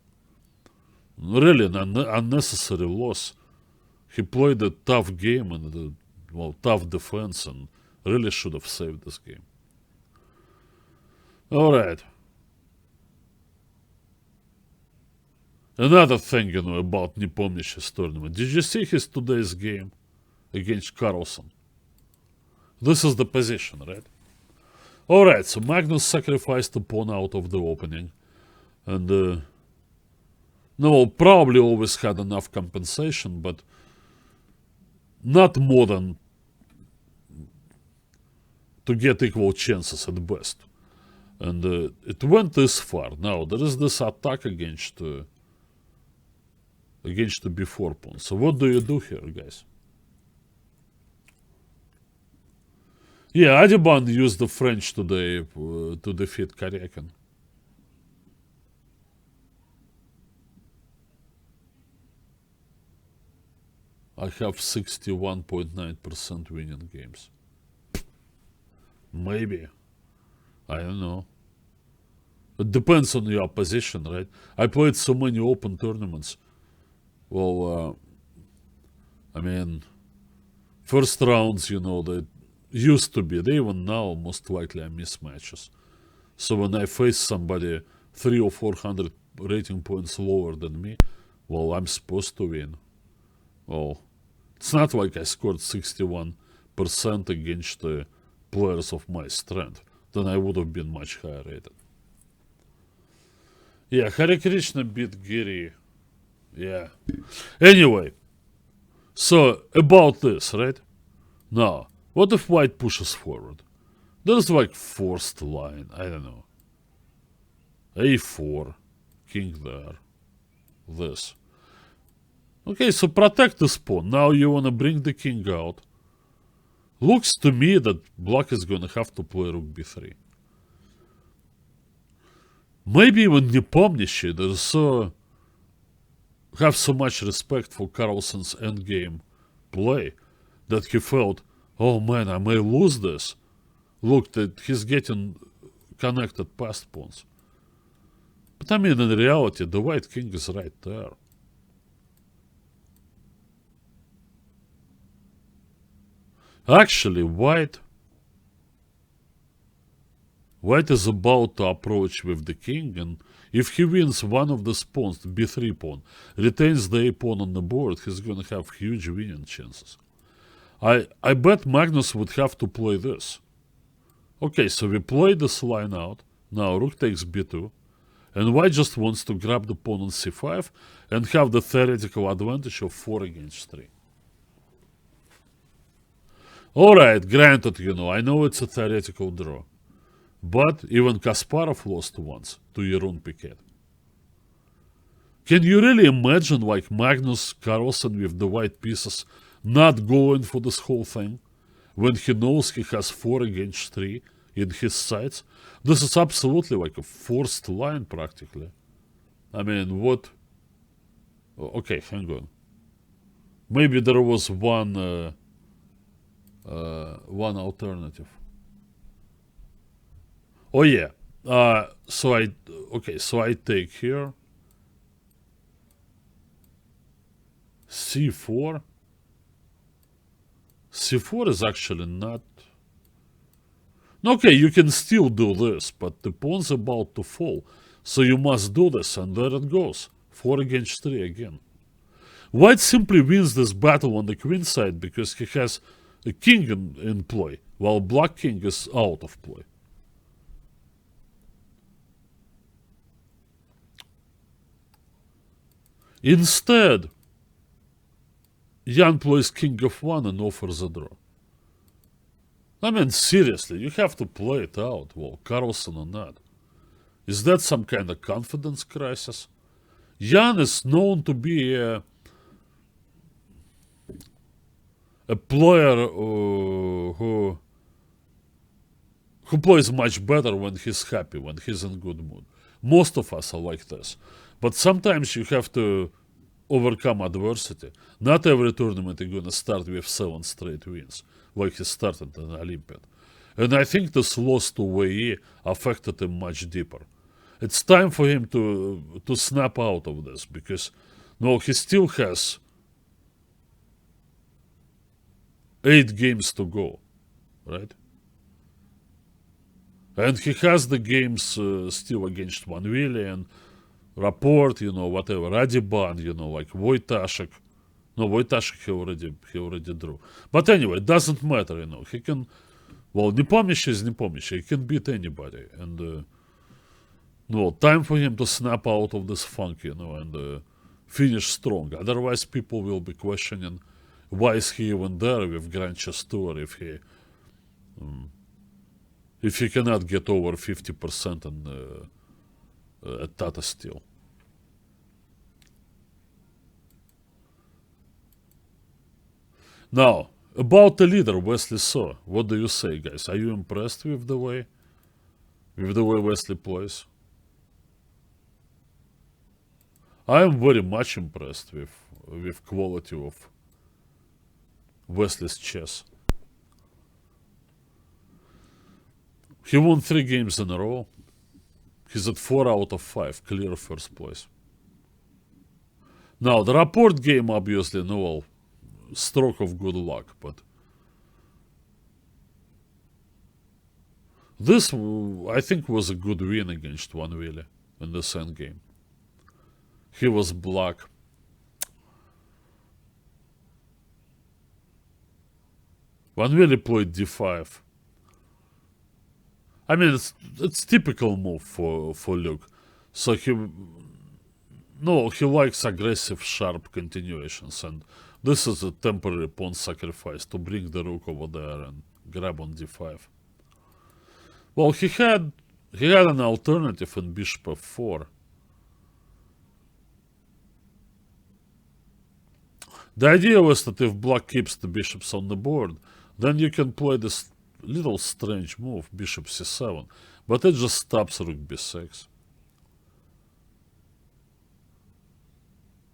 Really an unnecessary loss. He played a tough game and tough defense and really should have saved this game. All right. Another thing, about Nepomniachtchi's tournament. Did you see his today's game against Carlson? This is the position, right? All right, so Magnus sacrificed a pawn out of the opening. And, no, probably always had enough compensation, but not more than to get equal chances at best. And it went this far. Now, there is this attack against the b4 pawn. So what do you do here, guys? Yeah, Adreen used the French today to defeat Karyakin. I have 61.9% winning games. Maybe. I don't know. It depends on your opposition, right? I played so many open tournaments. Well, I mean, first rounds, they used to be, they even now most likely are mismatches. So when I face somebody 300 or 400 rating points lower than me, well, I'm supposed to win. Well, it's not like I scored 61% against the players of my strength. Then I would have been much higher rated. Yeah, Hare Krishna beat Giri. Yeah. Anyway, so about this, right? Now, what if white pushes forward? There's like forced line, I don't know. A4, king there, this. Okay, so protect this pawn. Now you wanna bring the king out. Looks to me that black is gonna have to play rook b3. Maybe even Nepomniachtchi, have so much respect for Carlson's endgame play that he felt, oh man, I may lose this. Look, that he's getting connected passed pawns. But I mean, in reality, the white king is right there. Actually, white is about to approach with the king, and if he wins one of the pawns, the b3 pawn, retains the a pawn on the board, he's gonna have huge winning chances. I bet Magnus would have to play this. Okay, so we play this line out. Now rook takes b2, and white just wants to grab the pawn on c5 and have the theoretical advantage of 4 against 3. Alright, granted, I know it's a theoretical draw. But even Kasparov lost once to Jeroen Piquet. Can you really imagine like Magnus Carlson with the white pieces not going for this whole thing when he knows he has 4 against 3 in his sides? This is absolutely like a forced line practically. I mean, what? Okay, hang on. Maybe there was one alternative. Oh yeah. So I take here c4. c4 is actually not. Okay, you can still do this, but the pawn's about to fall, so you must do this, and there it goes. 4 against 3 again. White simply wins this battle on the queen side because he has a king in play, while black king is out of play. Instead, Jan plays king f1 and offers a draw. I mean, seriously, you have to play it out, well, Carlson or not. Is that some kind of confidence crisis? Jan is known to be a player who plays much better when he's happy, when he's in good mood. Most of us are like this. But sometimes you have to overcome adversity. Not every tournament you're going to start with 7 straight wins, like he started in Olympiad. And I think this loss to Wei affected him much deeper. It's time for him to snap out of this, because No, he still has 8 games to go, right? And he has the games still against Van Willy and Rapport, whatever, Radiban, like Wojtaszek. No, Wojtaszek he already drew. But anyway, it doesn't matter, He can, Nepomniachtchi is Nepomniachtchi. He can beat anybody. And, time for him to snap out of this funk, and finish strong. Otherwise, people will be questioning why is he even there with Grand Chess Tour if he cannot get over 50% at Tata Steel. Now, about the leader, Wesley So, what do you say, guys? Are you impressed with the way Wesley plays? I am very much impressed with quality of Wesley's chess. He won 3 games in a row. He's at 4 out of 5, clear first place. Now, the Rapport game, obviously, stroke of good luck, but this, I think, was a good win against Van Willy in this endgame. He was black. Van Willy played d5. I mean, it's typical move for Luke. So he likes aggressive, sharp continuations, and this is a temporary pawn sacrifice to bring the rook over there and grab on d5. Well, he had an alternative in bishop f4. The idea was that if black keeps the bishops on the board, then you can play this little strange move, bishop c7, but it just stops rook b6.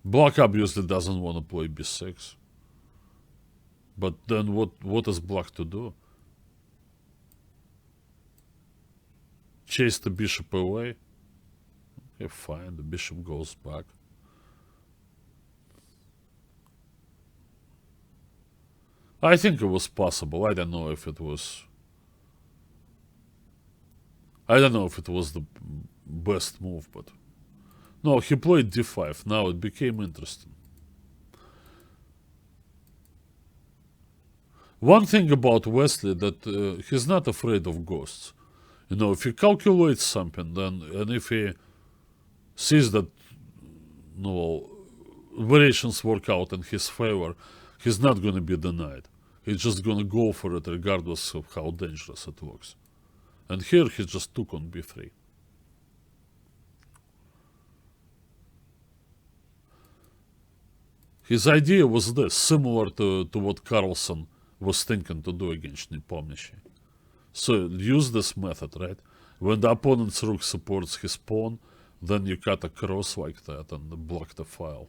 Black obviously doesn't want to play b6. But then what is black to do? Chase the bishop away? Okay, fine, the bishop goes back. I think it was possible. I don't know if it was the best move, but no, he played d5. Now it became interesting. One thing about Wesley that he's not afraid of ghosts. If he calculates something, and if he sees that variations work out in his favor, he's not going to be denied. He's just going to go for it regardless of how dangerous it looks. And here he just took on b3. His idea was this, similar to what Carlson was thinking to do against Nepomniachtchi. So use this method, right? When the opponent's rook supports his pawn, then you cut across like that and block the file.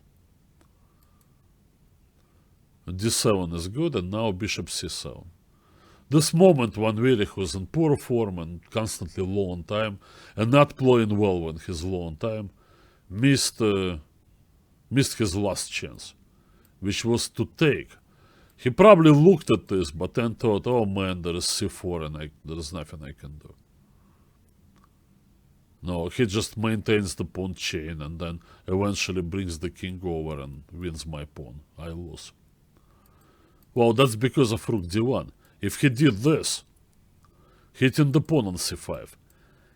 d7 is good, and now bishop c7. This moment, Van Willy, who's in poor form and constantly low on time, and not playing well when he's low on time, missed his last chance, which was to take. He probably looked at this, but then thought, oh man, there is c4 and there is nothing I can do. No, he just maintains the pawn chain and then eventually brings the king over and wins my pawn. I lose. Well, that's because of rook d1. If he did this, hitting the pawn on c5,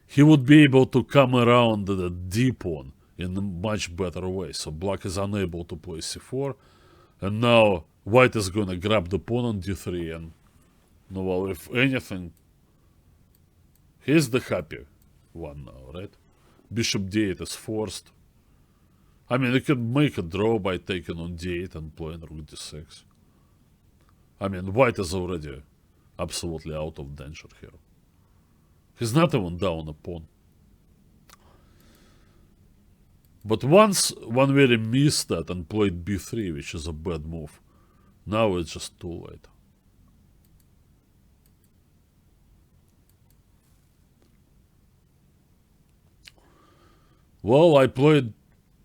he would be able to come around the d pawn in a much better way. So black is unable to play c4, and now white is going to grab the pawn on d3, and well, if anything, he's the happy one now, right? Bishop d8 is forced. I mean, you can make a draw by taking on d8 and playing rook d6. I mean, white is already absolutely out of danger here. He's not even down a pawn. But once Van Willy missed that and played b3, which is a bad move, now it's just too late. Well, I played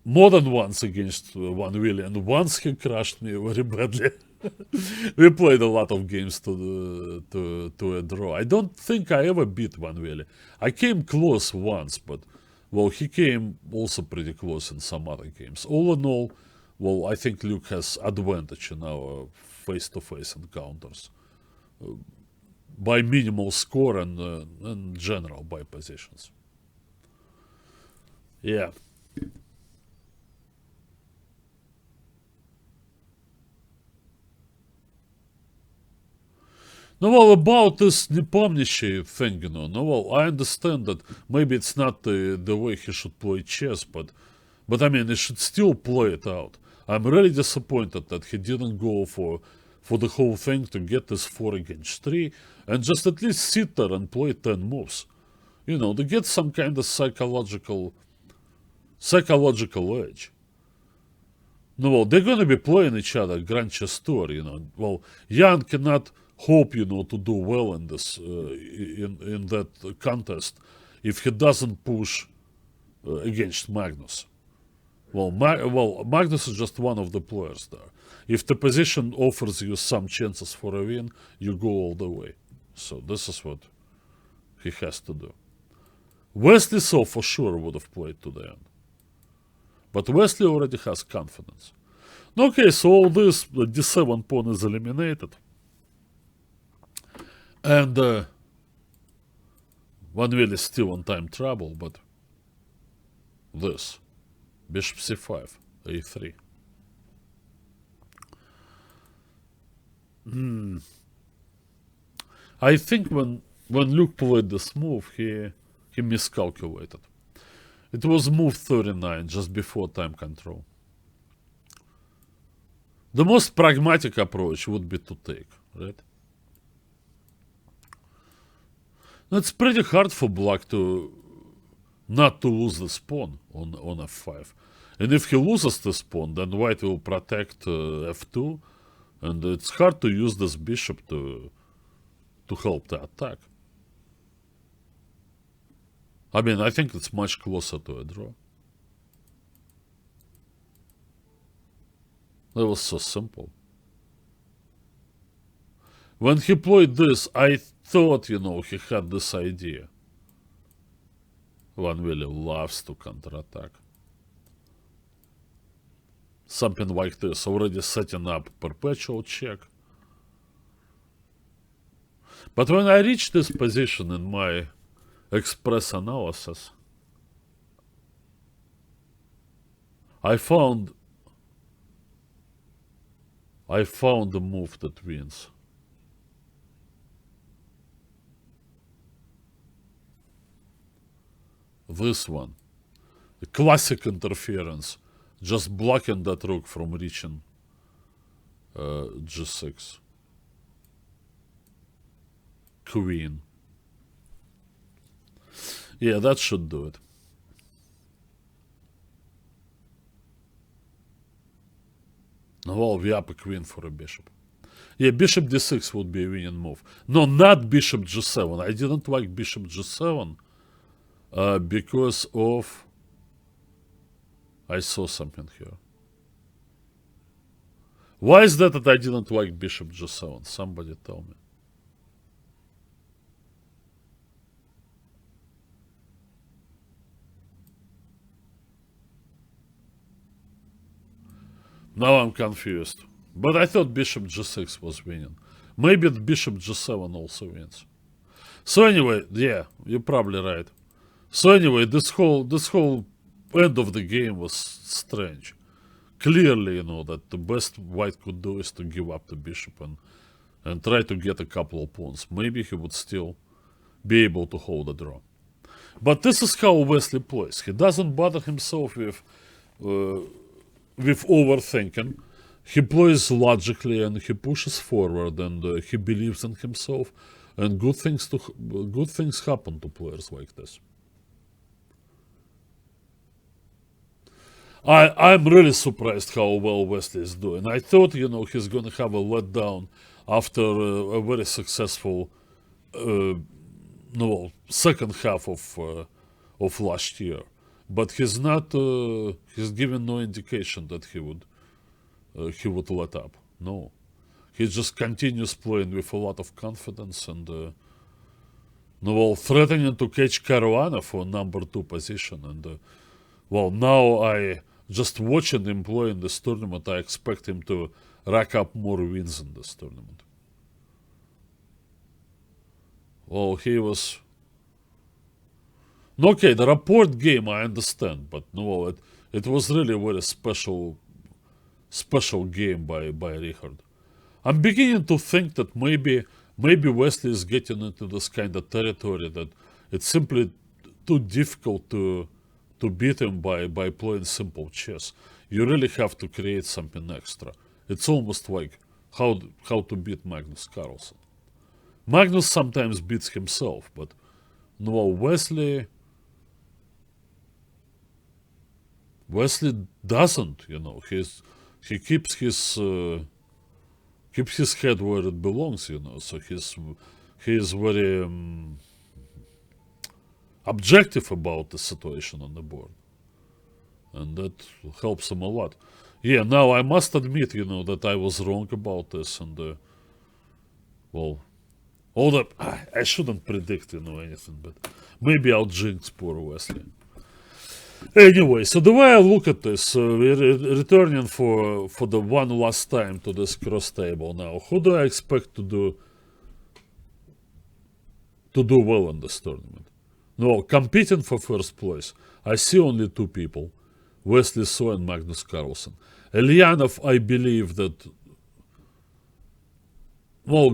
more than once against Van Willy, and once he crushed me very badly. We played a lot of games to a draw. I don't think I ever beat Van Willy. I came close once, but well, he came also pretty close in some other games. All in all, well, I think Luke has advantage in our face-to-face encounters by minimal score and in general by positions. Yeah. No, well, about this Nepomniachtchi thing, no, well, I understand that maybe it's not the way he should play chess, but I mean, he should still play it out. I'm really disappointed that he didn't go for the whole thing to get this 4 against 3 and just at least sit there and play 10 moves. You know, to get some kind of psychological edge. No, well, they're going to be playing each other Grand Chess Tour, you know. Well, Jan cannot hope, you know, to do well in this in that contest if he doesn't push against Magnus. Well, Magnus is just one of the players there. If the position offers you some chances for a win, you go all the way. So this is what he has to do. Wesley So for sure would have played to the end. But Wesley already has confidence. Okay, so all this, the d7 pawn is eliminated. And Van Willy is still in time trouble, but this, bishop c5, a3. I think when Luke played this move, he miscalculated. It was move 39, just before time control. The most pragmatic approach would be to take, right? It's pretty hard for black not to lose this pawn on f5. And if he loses this pawn, then white will protect f2, and it's hard to use this bishop to help the attack. I mean, I think it's much closer to a draw. That was so simple. When he played this, I thought, you know, he had this idea. Van Willy loves to counterattack. Something like this, already setting up perpetual check. But when I reached this position in my express analysis, I found the move that wins. This one, the classic interference, just blocking that rook from reaching g6. Queen. Yeah, that should do it. Well, we up a queen for a bishop. Yeah, bishop d6 would be a winning move. No, not bishop g7. I didn't like bishop g7 because of... I saw something here. Why is that I didn't like bishop g7? Somebody tell me. Now I'm confused. But I thought bishop g6 was winning. Maybe the bishop g7 also wins. So anyway, yeah, you're probably right. So anyway, this whole end of the game was strange. Clearly, you know, that the best white could do is to give up the bishop and try to get a couple of pawns. Maybe he would still be able to hold a draw. But this is how Wesley plays. He doesn't bother himself with overthinking. He plays logically and he pushes forward and he believes in himself, and good things happen to players like this. I'm really surprised how well Wesley is doing. I thought, you know, he's going to have a letdown after a very successful second half of last year. but he's not. He's given no indication that he would let up. No, he just continues playing with a lot of confidence and threatening to catch Caruana for number 2 position. And now I just watching him play in this tournament. I expect him to rack up more wins in this tournament. Well, he was. Okay, the rapport game I understand, but no, it was really a very special game by Richard. I'm beginning to think that maybe Wesley is getting into this kind of territory that it's simply too difficult to beat him by playing simple chess. You really have to create something extra. It's almost like how to beat Magnus Carlson. Magnus sometimes beats himself, but no, Wesley doesn't. He keeps his head where it belongs. So he is very objective about the situation on the board, and that helps him a lot. Yeah, now I must admit, that I was wrong about this, and I shouldn't predict, anything, but maybe I'll jinx poor Wesley. Anyway, so the way I look at this, we're returning for the one last time to this cross table now. Who do I expect to do well in this tournament? No, competing for first place, I see only 2 people, Wesley So and Magnus Carlson. Elyanov, I believe that,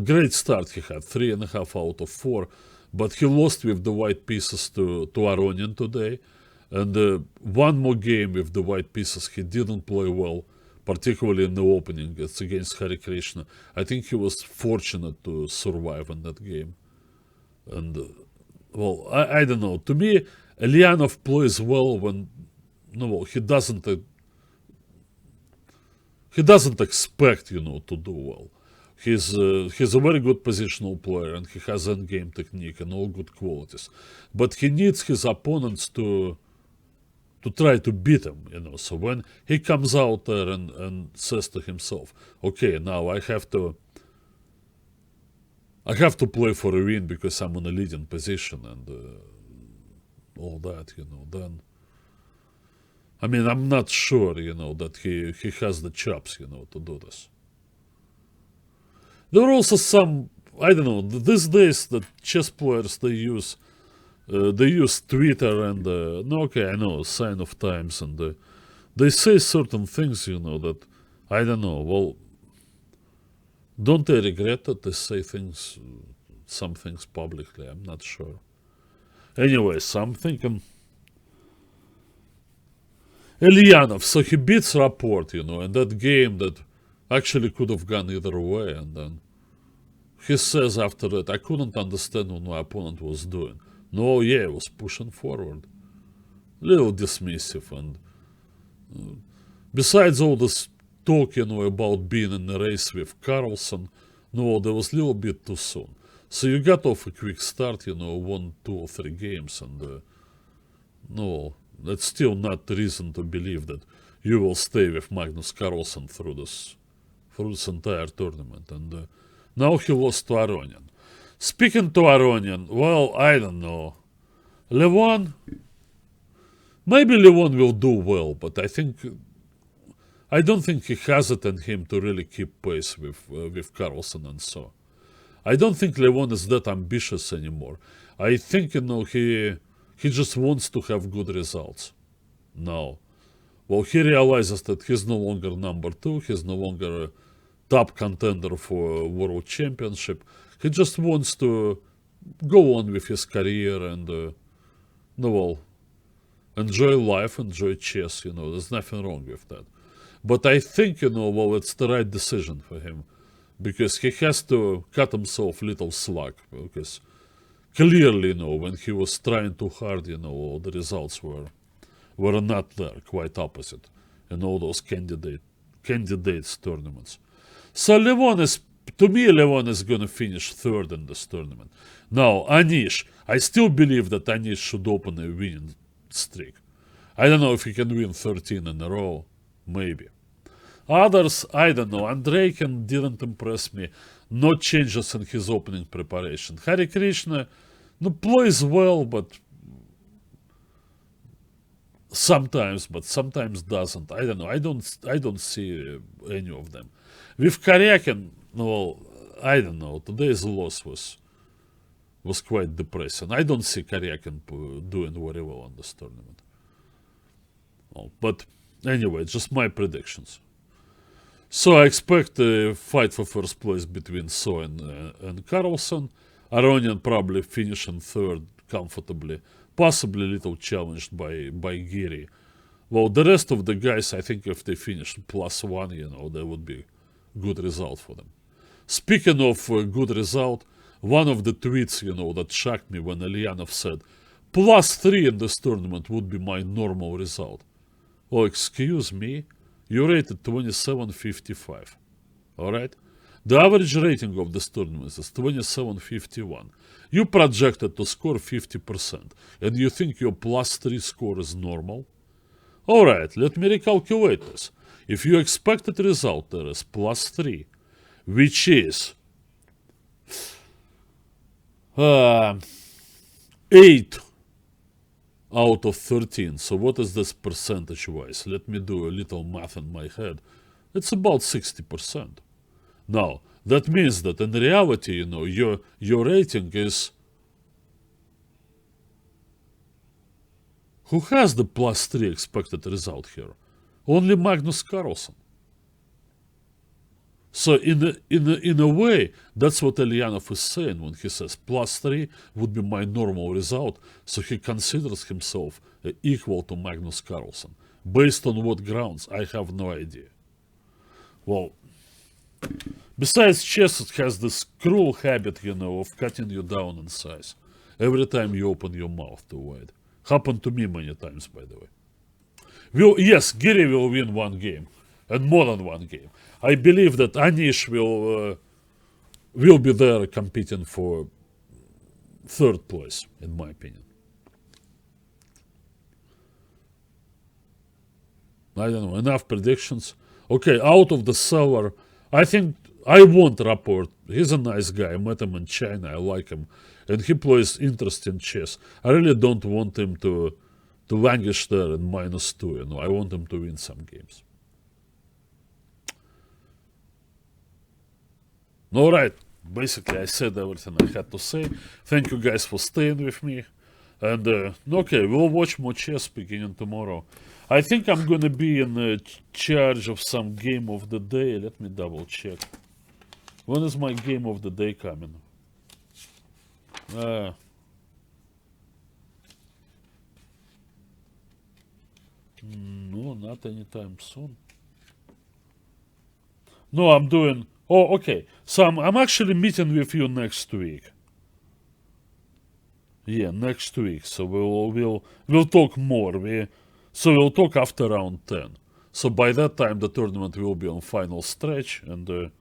great start he had, 3.5 out of 4, but he lost with the white pieces to Aronin today. And one more game with the white pieces, he didn't play well, particularly in the opening. It's against Hare Krishna. I think he was fortunate to survive in that game. And, I don't know. To me, Elyanov plays well when, he doesn't expect, to do well. He's a very good positional player, and he has endgame technique and all good qualities. But he needs his opponents to try to beat him, So when he comes out there and says to himself, okay, now I have to play for a win because I'm in a leading position and all that, then, I'm not sure, that he has the chops, to do this. There are also some, I don't know, these days the chess players, they use Twitter and, I know, sign of times, and they say certain things, that, I don't know, don't they regret that they say some things publicly? I'm not sure. Anyway, so I'm thinking, Elyanov, so he beats Rapport, in that game that actually could have gone either way, and then he says after that, I couldn't understand what my opponent was doing. No, yeah, it was pushing forward. Little dismissive, and besides all this talk, about being in a race with Carlson, there was a little bit too soon. So you got off a quick start, 1, 2 or 3 games, and that's still not reason to believe that you will stay with Magnus Carlson through this entire tournament. And now he lost to Aronin. Speaking to Aronin, I don't know. Levon, maybe Levon will do well, but I don't think he has it in him to really keep pace with Carlson and So. I don't think Levon is that ambitious anymore. I think, he just wants to have good results. No. He realizes that he's no longer number 2, he's no longer a top contender for World Championship. He just wants to go on with his career and, enjoy life, enjoy chess, there's nothing wrong with that. But I think, it's the right decision for him, because he has to cut himself a little slack, because clearly, when he was trying too hard, the results were not there, quite opposite, in all those candidates tournaments. So Levon is going to finish 3rd in this tournament. Now, Anish, I still believe that Anish should open a winning streak. I don't know if he can win 13 in a row. Maybe. Others, I don't know. Andreikin didn't impress me. No changes in his opening preparation. Hare Krishna, no, plays well, but sometimes doesn't. I don't know. I don't see any of them. With Karyakin, well, I don't know. Today's loss was quite depressing. I don't see Karyakin doing very well on this tournament. Oh, but anyway, just my predictions. So I expect a fight for first place between So and Carlson. Aronian probably finishing third comfortably, possibly a little challenged by Giri. Well, the rest of the guys, I think if they finish +1, that would be good result for them. Speaking of good result, one of the tweets, that shocked me when Elyanov said, +3 in this tournament would be my normal result. Oh, excuse me, you rated 27.55, alright? The average rating of this tournament is 27.51. You projected to score 50%, and you think your +3 score is normal? Alright, let me recalculate this. If your expected result there is +3, which is 8 out of 13. So what is this percentage-wise? Let me do a little math in my head. It's about 60%. Now, that means that in reality, your rating is... Who has the +3 expected result here? Only Magnus Carlson. So in a way, that's what Elyanov is saying when he says +3 would be my normal result. So he considers himself equal to Magnus Carlson. Based on what grounds, I have no idea. Well, besides chess, it has this cruel habit, of cutting you down in size. Every time you open your mouth too wide. Happened to me many times, by the way. Yes, Giri will win one game. And more than one game. I believe that Anish will be there competing for third place, in my opinion. I don't know, enough predictions. Okay, out of the cellar, I think I want Rapport. He's a nice guy. I met him in China. I like him. And he plays interesting chess. I really don't want him to languish there in -2. I want him to win some games. Alright, basically I said everything I had to say. Thank you guys for staying with me. And, okay, we'll watch more chess beginning tomorrow. I think I'm gonna be in charge of some game of the day. Let me double check. When is my game of the day coming? No, not anytime soon. No, I'm doing... Oh, okay. So I'm actually meeting with you next week. Yeah, next week. So we'll talk more. We'll talk after round 10. So by that time the tournament will be on final stretch, and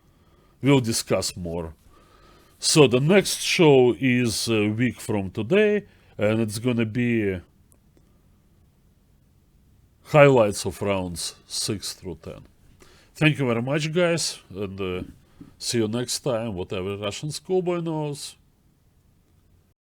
we'll discuss more. So the next show is a week from today, and it's gonna be highlights of rounds 6 through 10. Thank you very much, guys, and see you next time, whatever Russian Schoolboy knows.